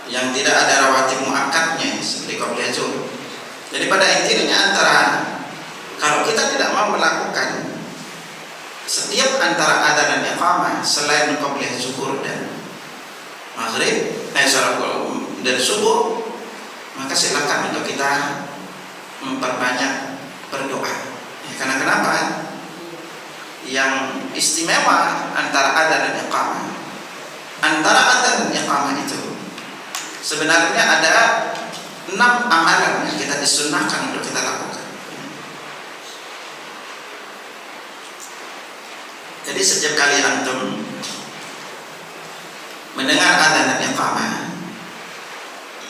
yang tidak ada rawatib muakkadnya seperti qobliyah zuhur. Jadi pada intinya antara kalau kita tidak mau melakukan setiap antara adzan dan iqamah selain qobliyah zuhur dan maghrib, salat dan subuh, maka silakan untuk kita memperbanyak berdoa. Karena kenapa? Yang istimewa antara adzan dan iqamah, antara adzan dan iqamah itu sebenarnya ada 6 amalan yang kita disunnahkan untuk kita lakukan. Jadi setiap kali antum mendengar adzan dan iqamah,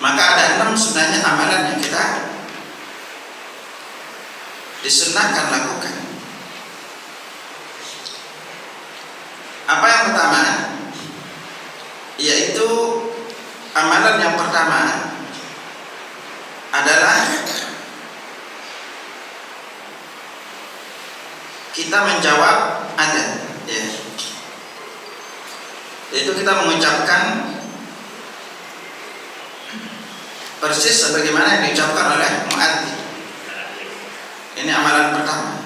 maka ada 6 sebenarnya amalan yang kita disunnahkan lakukan. Apa yang pertama? Yaitu amalan yang pertama adalah kita menjawab adzan, ya. Yaitu kita mengucapkan persis sebagaimana yang diucapkan oleh muadzin. Ini amalan pertama.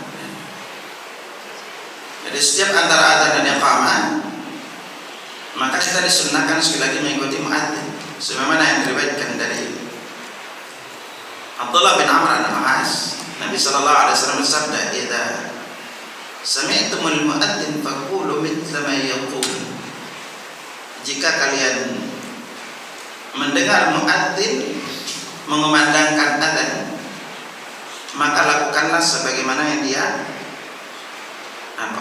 Jadi setiap antara adzan dan iqamah, maka kita disunnahkan sekali lagi mengikuti muadzin, sebagaimana yang diriwayatkan dari Abdullah bin Amr an-As, Nabi sallallahu alaihi wasallam bersabda, "Idza sami'tumul muadzin faqulu mithla ma yaqul." Jika kalian mendengar muadzin mengumandangkan adzan, maka lakukanlah sebagaimana yang dia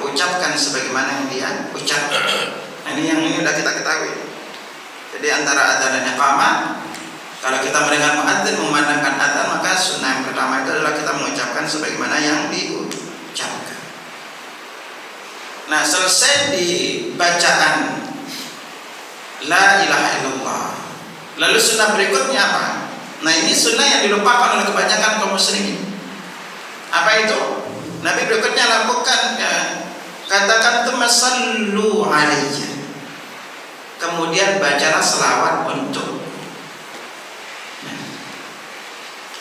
ucapkan, sebagaimana yang dia ucapkan. Ini yang ini sudah kita ketahui. Jadi antara adzan dan iqamah, kalau kita mendengar muadzin mengumandangkan adzan, maka sunnah yang pertama itu adalah kita mengucapkan sebagaimana yang diucapkan. Nah, selesai di bacaan la ilaha illallah, lalu sunnah berikutnya apa? Nah, ini sunnah yang dilupakan oleh kebanyakan kaum muslimin. Apa itu? Nabi berikutnya lakukan, katakan tumasallu alayya, kemudian bacalah selawat untuk.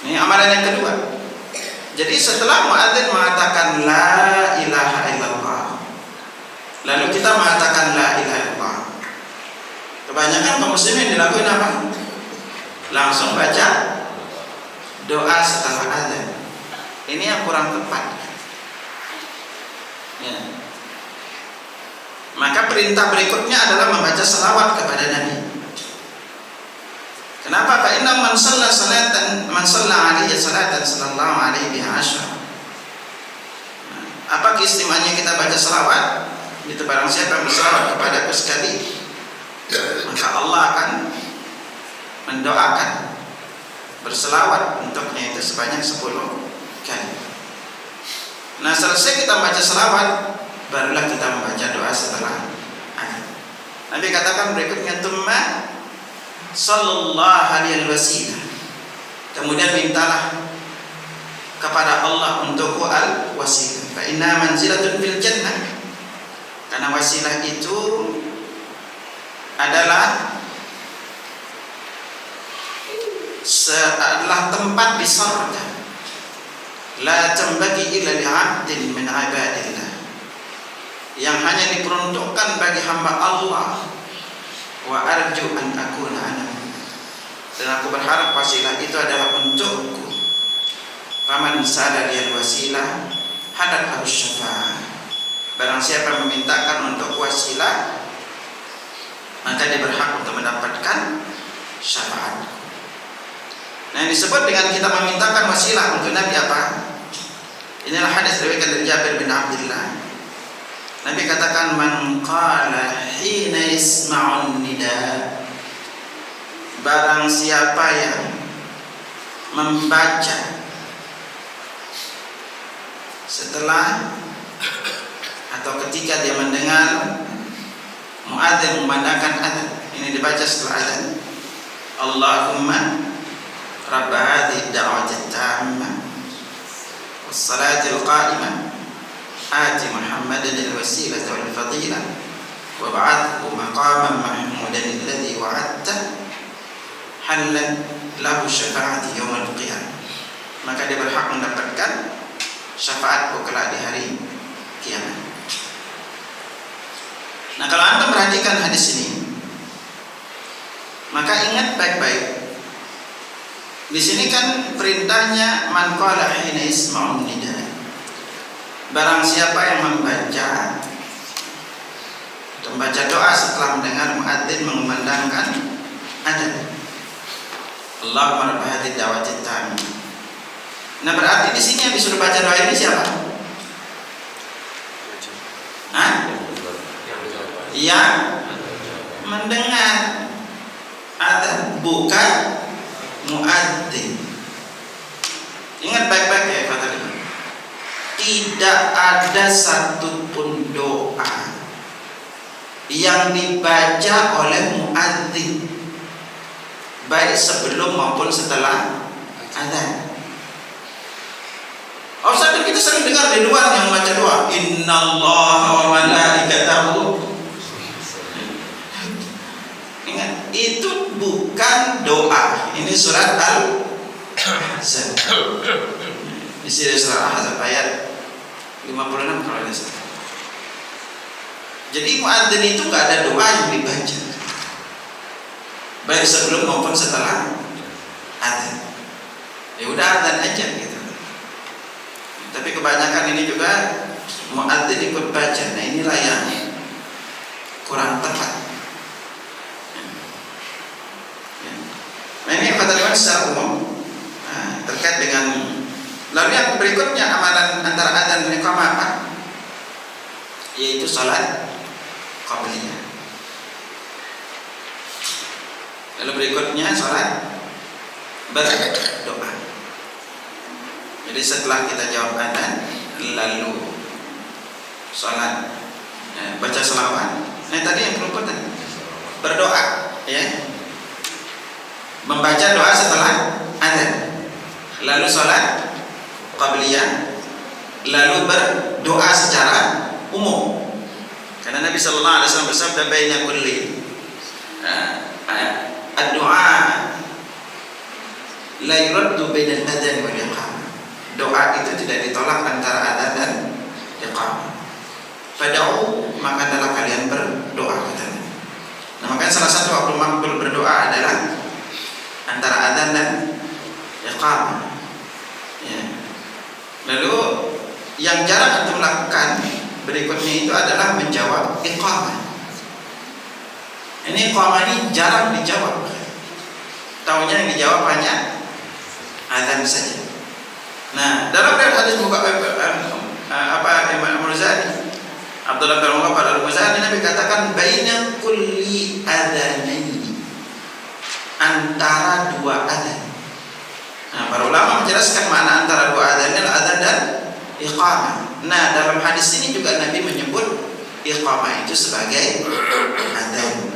Ini amalan yang kedua. Jadi setelah muadzin mengatakan la ilaha illallah, lalu kita mengatakan la ilaha illallah, kebanyakan kaum muslimin dilakukan apa? Langsung baca doa setelah adzan. Ini yang kurang tepat, ya. Maka perintah berikutnya adalah membaca selawat kepada Nabi. Kenapa? Fa inna man shalla salatan man shalla alaihi salatan sallallahu alaihi wasallam. Apa keistimewaannya kita baca selawat? Itu barang siapa yang berselawat kepada aku sekali, maka Allah akan mendoakan berselawat untuknya itu sebanyak 10 kali. Nah, selesai kita baca selawat, barulah kita membaca doa setelah akhir. Nabi katakan berikutnya, tumma sallallahu alaihi wasilah, kemudian mintalah kepada Allah untukku al wasilah, fa inna manzilatun fil jannah, Karena wasilah itu adalah tempat di surga. La tambagi illa li'abdin min ibadillah, yang hanya diperuntukkan bagi hamba Allah. Wa arju an akuna ana, dan aku berharap wasilah itu adalah untukku. Faman sala liyal wasilah hadat harus syafa'ah, barang siapa memintakan untuk wasilah maka dia berhak untuk mendapatkan syafaat. Nah, yang disebut dengan kita memintakan wasilah untuk Nabi apa? Inilah hadis riwayat dari Jabir bin Abdullah. Nabi katakan, man qala hina yasma'un nida, barang siapa yang membaca setelah atau ketika dia mendengar muadzin memandangkan adzan, ini dibaca setelah adzan, Allahumma rabb hadhihi ad-da'wati at-tammah was-salati al-qa'imah ati Muhammadan al-wasilata wal-fadilah wa ba'athhu maqaman mahmudan alladhi wa'adta halan lahu syafa'ati yawm al-qiyamah, maka dia berhak mendapatkan syafaatku kelak di hari kiamat. Nah, kalau Anda perhatikan hadis ini, maka ingat baik-baik. Di sini kan perintahnya man qala hina yasma'un nida, barang siapa yang membaca doa setelah mendengar muadzin mengumandangkan adzan, Allahumma rabb hadhihi ad-da'wati at-tammah. Nah, berarti di sini yang disuruh baca doa ini siapa? Hah? Yang mendengar adzan, bukan muadzin. Ingat baik-baik ya kata dia. Tidak ada satupun doa yang dibaca oleh muadzin, baik sebelum maupun setelah adzan. Ustaz, kita sering dengar di luar yang baca doa, innallaha wa malaikatahu. Ingat, itu bukan doa. Ini surat Al-Ahzab. Di sini surat Al-Ahzab ayat 56 kalau tidak salah. Jadi muadzin itu nggak ada doa yang dibaca, baik sebelum maupun setelah adzan. Ya udah adzan aja gitu. Tapi kebanyakan ini juga muadzin ikut baca. Nah, inilah yang kurang tepat. Nah, ini kata Imam secara umum terkait dengan. Lalu yang berikutnya amalan antara adzan dan iqamah apa? Yaitu salat qabliyah. Lalu berikutnya salat berdoa. Jadi setelah kita jawab adzan, lalu salat, baca selawat. Nah, tadi yang keluput tadi berdoa, ya. Membaca doa setelah adzan, lalu salat qabliyah, lalu berdoa secara umum. Karena Nabi sallallahu alaihi wasallam bersabda, baina kulli ad-du'a la yuraddu baina al-adzan wal iqamah. Doa itu tidak ditolak antara adzan dan iqamah. Fad'u, maka adalah kalian berdoa katanya. Nah, makanya salah satu waktu makbul berdoa adalah antara adzan dan iqamah. Ya. Lalu yang jarang untuk melakukan berikutnya itu adalah menjawab iqamah. Ini iqamah ini jarang dijawab. Taunya yang dijawab hanya adzan saja. Nah, dalam hadis Imam Al-Muzani, Abdullah bin Umar Al-Muzani, Nabi katakan baina kulli adzanaini, antara dua adzan. Nah, para ulama menjelaskan makna antara dua adzan, adzan dan iqamah. Nah, dalam hadis ini juga Nabi menyebut iqamah itu sebagai adzan.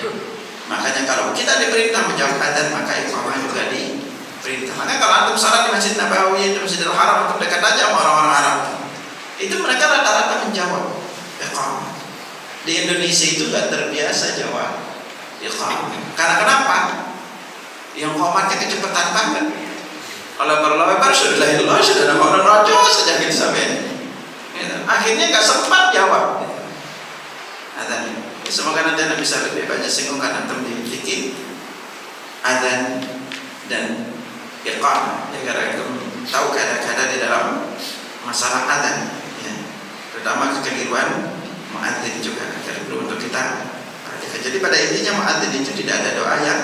Makanya kalau kita diperintah menjawab adzan, maka iqamah juga diperintah. Makanya kalau antum salat di Masjid Nabawi, di Masjidil Haram, untuk dekat aja sama orang-orang Arab, itu mereka rata-rata menjawab iqamah. Di di Indonesia itu gak terbiasa jawab iqamah. Karena kenapa? Yang qomatnya kecepatan banget. Kalau berlebar sudah lahirlah, sudah nama orang rojo saja kita sampai. Akhirnya gak sempat jawab. Adzan. Semoga nanti Anda bisa lebih banyak singgung karena memiliki adzan dan iqamah. Ya, karena tahu kadang-kadang di dalam masalah adzan, ya, terutama kekeliruan muadzin juga perlu untuk kita perhatikan. Jadi pada intinya muadzin itu tidak ada doa yang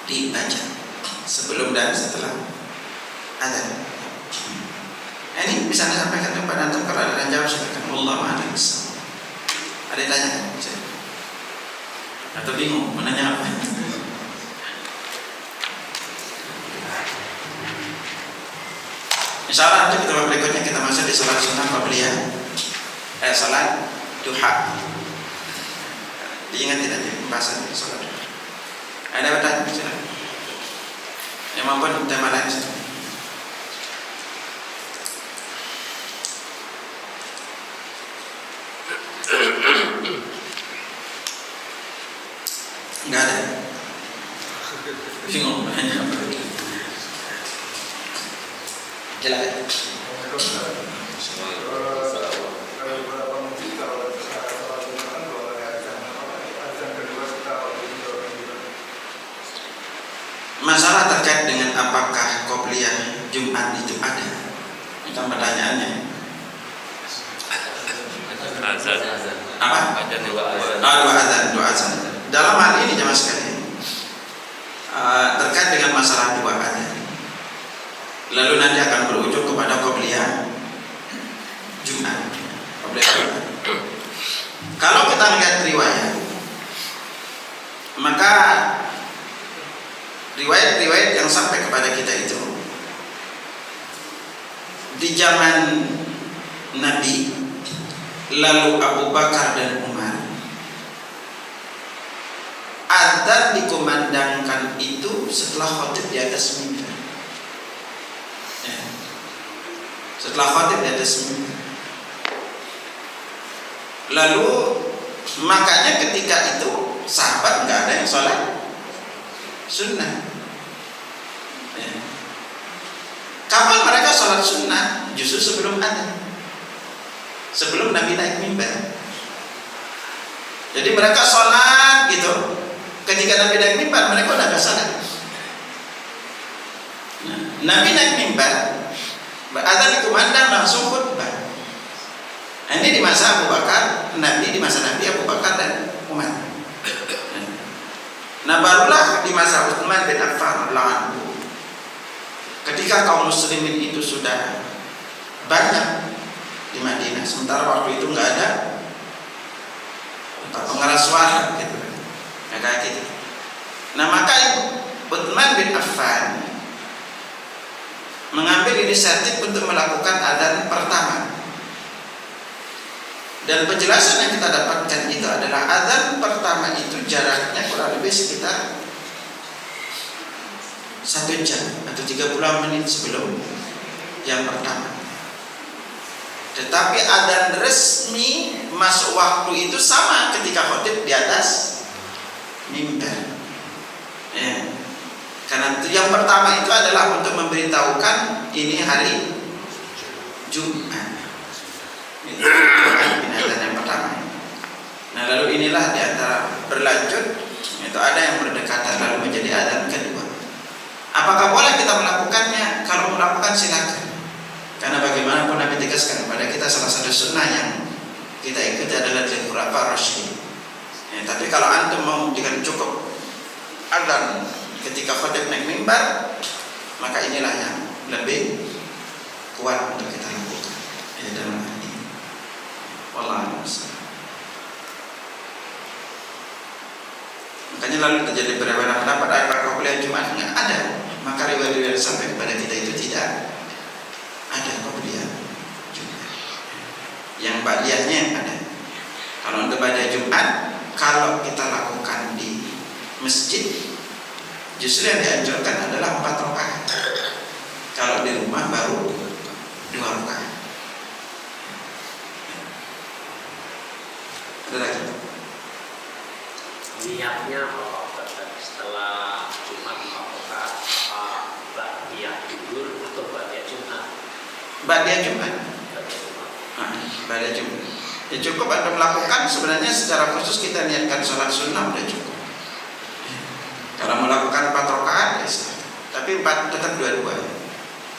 dibaca sebelum dan setelah adzan. Ini bisa Anda sampaikan kepada antum, kalau ada yang jawab silakan. Wallahu a'lam bishawab. Ada yang tanya kan? Atau bingung menanya apa? Insyaallah nanti pertemuan berikutnya kita masuk di salat sunnah qabliyah, salat duha. Diingat tidak pembahasan salat duha. Ada pertanyaan? Silakan. Yang maupun tema lain. Enggak ada. Bingung nanya apa? Silakan. Masalah terkait dengan apakah qobliyah Jumat itu ada? Itu pertanyaannya. Apa? Dua azan. Dalam hal ini jemaah sekalian, terkait dengan masalah dua azan, lalu nanti akan berujung kepada qobliyah Jumat. Kalau kita lihat riwayat, maka riwayat-riwayat yang sampai kepada kita itu di zaman Nabi, lalu Abu Bakar dan Umar, adzan dikumandangkan itu setelah khatib di atas mimbar. Ya. Setelah khatib di atas mimbar. Lalu makanya ketika itu sahabat nggak ada yang sholat sunnah. Ya. Kapan mereka sholat sunnah? Justru sebelum adzan, sebelum Nabi naik mimbar. Jadi mereka sholat gitu. Ketika Nabi naik mimbar, mereka udah gak sholat. Nabi naik mimbar, adzan dikumandang, langsung khutbah. Ini di masa Abu Bakar, Nabi di masa Nabi Abu Bakar dan Umar. Nah barulah di masa Utsman bin Affan radhiyallahu, ketika kaum muslimin itu sudah banyak di Madinah, sementara waktu itu nggak ada pengeras suara gitu, kayak gitu. Nah maka Utsman bin Affan mengambil inisiatif untuk melakukan adzan pertama. Dan penjelasan yang kita dapatkan itu adalah adzan pertama itu jaraknya kurang lebih sekitar 1 jam atau 30 menit sebelum yang pertama. Tetapi adzan resmi masuk waktu itu sama ketika khatib di atas mimbar. Ya. Karena yang pertama itu adalah untuk memberitahukan ini hari Jumat. Ini adzan yang pertama. Nah lalu inilah diantara berlanjut itu ada yang berdekatan lalu menjadi adzan kedua. Apakah boleh kita melakukannya? Kalau melakukan silakan. Karena bagaimanapun Nabi tegaskan kepada kita salah satu sunnah yang kita ikuti adalah khulafaur rasyidin. Ya, tapi kalau antum mau dengan cukup adzan ketika khatib naik mimbar, maka inilah yang lebih kuat untuk kita lakukan. Ya, dalam hal ini. Wallahu a'lam. Makanya lalu terjadi beberapa pendapat apakah qobliyah Jumat nggak ada. Maka riwayat-riwayat sampai kepada kita itu tidak ada qobliyah Jumat. Yang ba'diyahnya ada. Kalau untuk ba'diyah Jumat, kalau kita lakukan di masjid, justru yang dianjurkan adalah 4 rakaat. Kalau di rumah baru 2 rakaat. Ada lagi? Niatnya setelah Jumat melakukan ba'diyah duhur atau ba'diyah Jumat? Ba'diyah Jumat. Ba'diyah Jumat. Ya cukup Anda melakukan, sebenarnya secara khusus kita niatkan sholat sunnah udah cukup. Kalau melakukan 4 rakaat ya sah. Tapi 4 tetap dua-dua.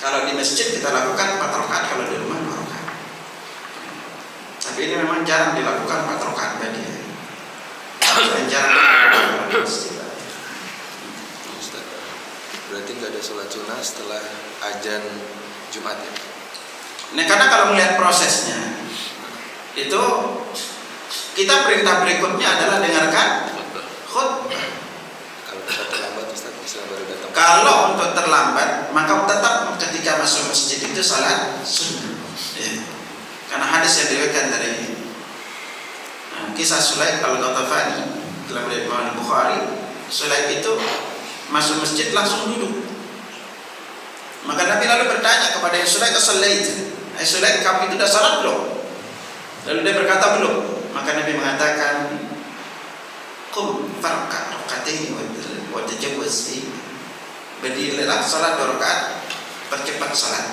Kalau di masjid kita lakukan 4 rakaat, kalau di rumah 2 rakaat. Tapi ini memang jarang dilakukan 4 rakaat ba'diyah. Jarang dilakukan di masjid. Ustaz, berarti nggak ada sholat sunnah setelah azan Jumat ya? Nah, karena kalau melihat prosesnya itu kita perintah berikutnya adalah dengarkan khutbah. Kalau kita terlambat Ustaz bisa baru datang. Kalau untuk terlambat maka tetap ketika masuk masjid itu salat sunnah. Ya. Karena hadis yang diriwayatkan dari kisah Sulaik al-Ghatafani dalam riwayat Imam Bukhari, Sulaik itu masuk masjid langsung duduk. Maka Nabi lalu bertanya kepada Sulaik, Sulaik, kamu itu sudah salat belum? Lalu dia berkata belum. Maka Nabi mengatakan, qum farqa rakatain wa tajawwaz fi. Berdirilah salat 2 rakaat, percepat salat.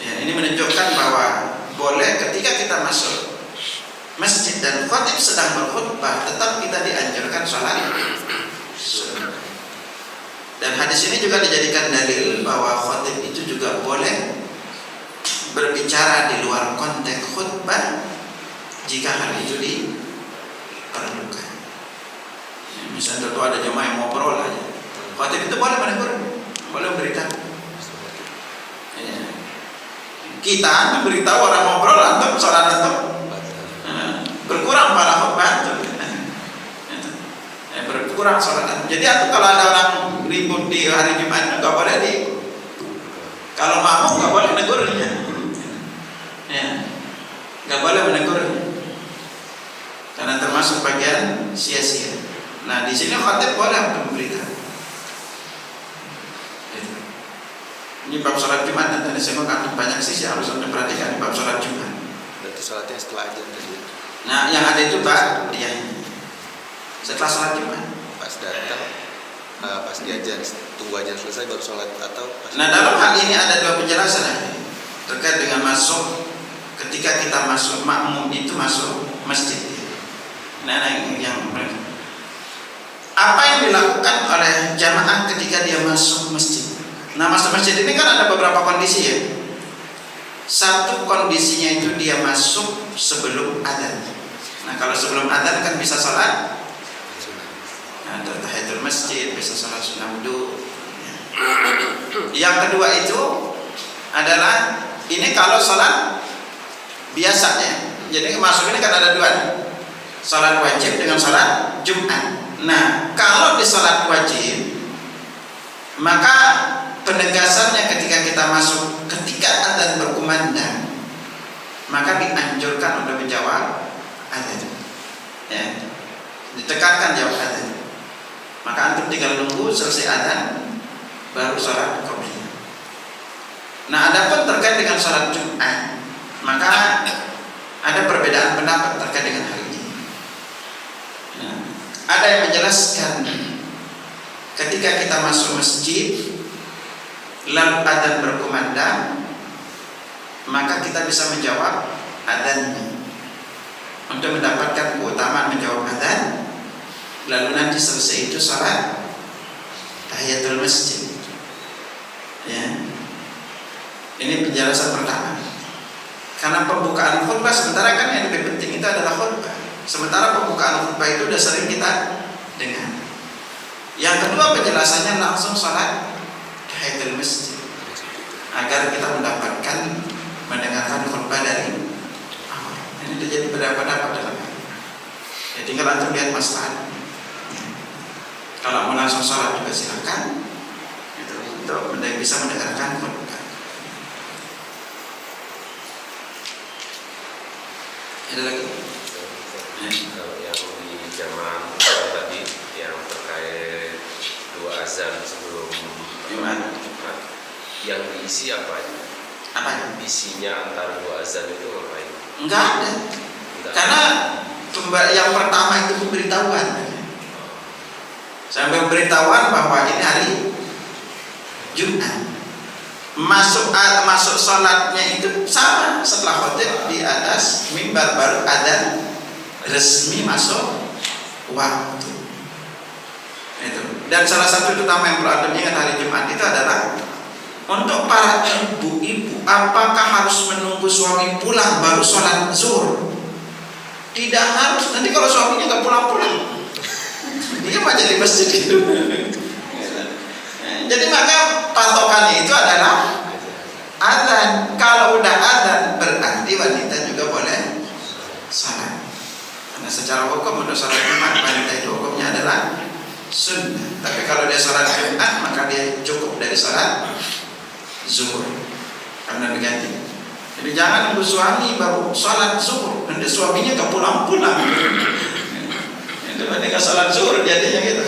Ya, ini menunjukkan bahwa boleh ketika kita masuk masjid dan khatib sedang berkhutbah, tetap kita dianjurkan salat sunnah. Dan hadis ini juga dijadikan dalil bahwa khatib itu juga boleh berbicara di luar konteks khutbah jika hal itu diperlukan. Misalnya tentu ada jemaah yang ngobrol aja, khatib itu boleh menegur, boleh memberitahu. Ya. Kita memberitahu orang ngobrol antum salat antum berkurang para khutbah antum. Berkurang salat antum. Jadi antum kalau ada orang ribut di hari Jumat nggak boleh kalau makmum nggak boleh negurnya. Ya, nggak boleh menegurnya karena termasuk bagian sia-sia. Nah di sini khatib boleh untuk memberitahu. Ini bab sholat Jumat, dan tadi saya mengatakan banyak sisi harus anda perhatikan bab sholat Jumat. Berarti sholatnya setelah azan tadi. Nah yang ada itu dia setelah sholat Jumat. Pas datang, pas di azan, tunggu azan selesai baru sholat atau pas. Nah dalam hal ini ada 2 penjelasan terkait dengan masuk. Ketika kita masuk makmum itu masuk masjid. Nah yang apa yang dilakukan oleh jamaah ketika dia masuk masjid? Nah masuk masjid ini kan ada beberapa kondisi ya. Satu kondisinya itu dia masuk sebelum adzan. Nah kalau sebelum adzan kan bisa salat tahiyatul masjid, bisa salat sunnah wudu. Yang kedua itu adalah ini kalau salat biasanya. Jadi masuk ini kan ada 2, salat wajib dengan salat Jumat. Nah kalau di salat wajib maka penegasannya ketika kita masuk ketika adzan berkumandang maka dianjurkan untuk menjawab adzan. Ya, ditekankan jawab adzan. Maka antum tinggal nunggu selesai adzan baru salat qabliyah. Nah adapun terkait dengan salat Jumat maka ada perbedaan pendapat terkait dengan hal ini. Nah, ada yang menjelaskan ketika kita masuk masjid lalu adzan berkumandang maka kita bisa menjawab adzannya untuk mendapatkan keutamaan menjawab adzan. Lalu nanti selesai itu salat tahiyatul masjid. Ya. Ini penjelasan pertama. Karena pembukaan khutbah sementara kan yang lebih penting itu adalah khutbah. Sementara pembukaan khutbah itu sudah sering kita dengar. Yang kedua penjelasannya langsung salat tahiyatul masjid agar kita mendapatkan mendengarkan khutbah dari awal. Ini terjadi pendapat dalam hal. Ya tinggal antum lihat masalah. Kalau mau langsung salat juga silakan. Itu untuk bisa mendengarkan khutbah. Ada lagi? Kalau yang di zaman tadi yang terkait 2 azan sebelum Jumat, yang diisi apa aja? Apa? Isinya antara 2 azan itu apa itu? Enggak ada. Karena Yang pertama itu pemberitahuan. Sampai pemberitahuan bahwa ini hari Jumat. Masuk salatnya itu sama, setelah khotib di atas mimbar baru adzan resmi masuk waktu. Itu. Dan salah satu utama yang perlu Anda ingat hari Jumat itu adalah untuk para ibu-ibu, apakah harus menunggu suami pulang baru sholat zuhur? Tidak harus. Nanti kalau suaminya nggak pulang-pulang, dia aja di masjid itu. Jadi maka patokannya itu adalah adzan. Kalau udah adzan berarti wanita juga boleh salat. Karena secara hukum untuk salat Jumat wanita itu hukumnya adalah sunnah. Tapi kalau dia salat Jumat maka dia cukup dari salat zuhur karena diganti. Jadi jangan nunggu suami baru salat zuhur. Nanti suaminya gak pulang-pulang. Itu mereka salat zuhur jadinya gitu.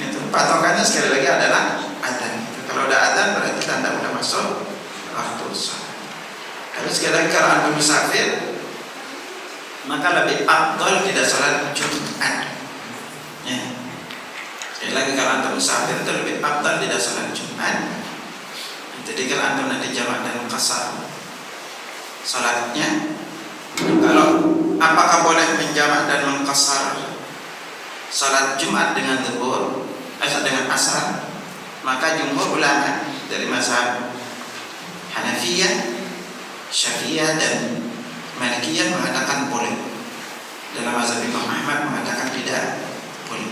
Itu patokannya sekali lagi adalah adzan. Kalau udah adzan berarti tanda udah masuk waktu salat. Tapi sekali lagi kalau anda musafir maka lebih afdal tidak salat Jumat. Ya. Sekali lagi kalau anda musafir itu lebih afdal tidak salat Jumat. Jadi kalau anda nanti jamak dan qasar salatnya, kalau apakah boleh menjamak dan mengqasar salat Jumat dengan zuhur, dengan asar? Maka jumhur ulama dari mazhab Hanafiyah, Syafi'iyah dan Malikiyah mengatakan boleh. Dalam mazhab Imam Ahmad mengatakan tidak boleh.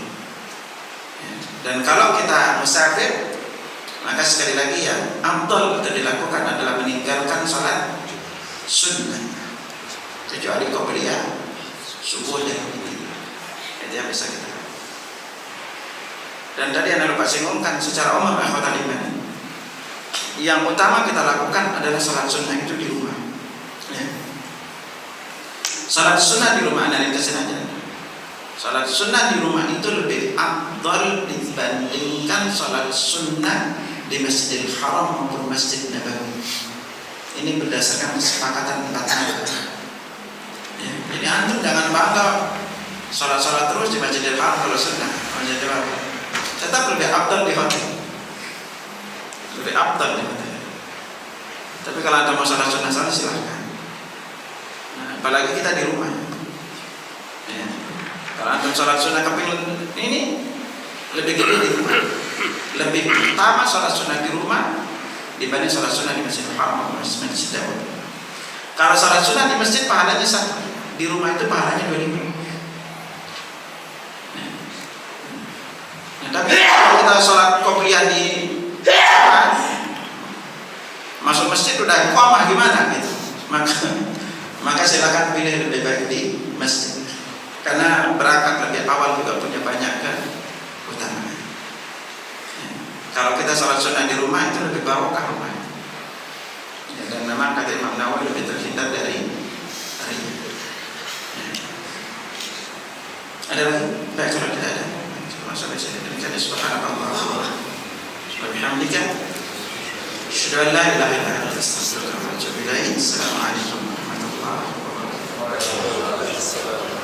Dan kalau kita musafir, maka sekali lagi yang afdal untuk dilakukan adalah meninggalkan salat sunnah, kecuali qobliyah subuh dan witir. Itu yang bisa kita. Dan tadi anda lupa singgungkan secara umum akhwatal iman, yang utama kita lakukan adalah salat sunnah itu di rumah. Ya. Salat sunnah di rumah anda ringkasin aja. Salat sunnah di rumah itu lebih afdal dibandingkan salat sunnah di Masjidil Haram maupun Masjid Nabawi. Ini berdasarkan kesepakatan 4 mazhab. Ya. Jadi antum jangan bangga salat-salat terus di Masjidil Haram kalau sunnah. Tetap lebih afdal di hotel. Lebih afdal di hotel. Tapi kalau anda mau salat sunnah sana silahkan. Nah, apalagi kita di rumah. Ya. Kalau anda salat sunnah kepingin ini lebih gede di rumah. Lebih utama salat sunnah di rumah dibanding salat sunnah di Masjidil Haram atau Masjid Nabawi. Kalau salat sunnah di masjid pahalanya 1, di rumah itu pahalanya 25. Tapi kalau kita sholat qobliyah di masuk masjid udah iqamah gimana gitu, maka silakan pilih lebih baik di masjid, karena berangkat lebih awal juga punya banyak keutamaan. Kalau kita sholat sunnah di rumah itu lebih barokah rumah. Ya, dan memang kata Imam Nawawi lebih terhindar dari riya. Ada lagi? Baik, kalau tidak ada. Sampai sini demikian. Subhanallah wa bihamdika, asyhadu an la ilaha illa anta, astaghfiruka wa atubu ilaik. Assalamualaikum warahmatullahi wabarakatuh.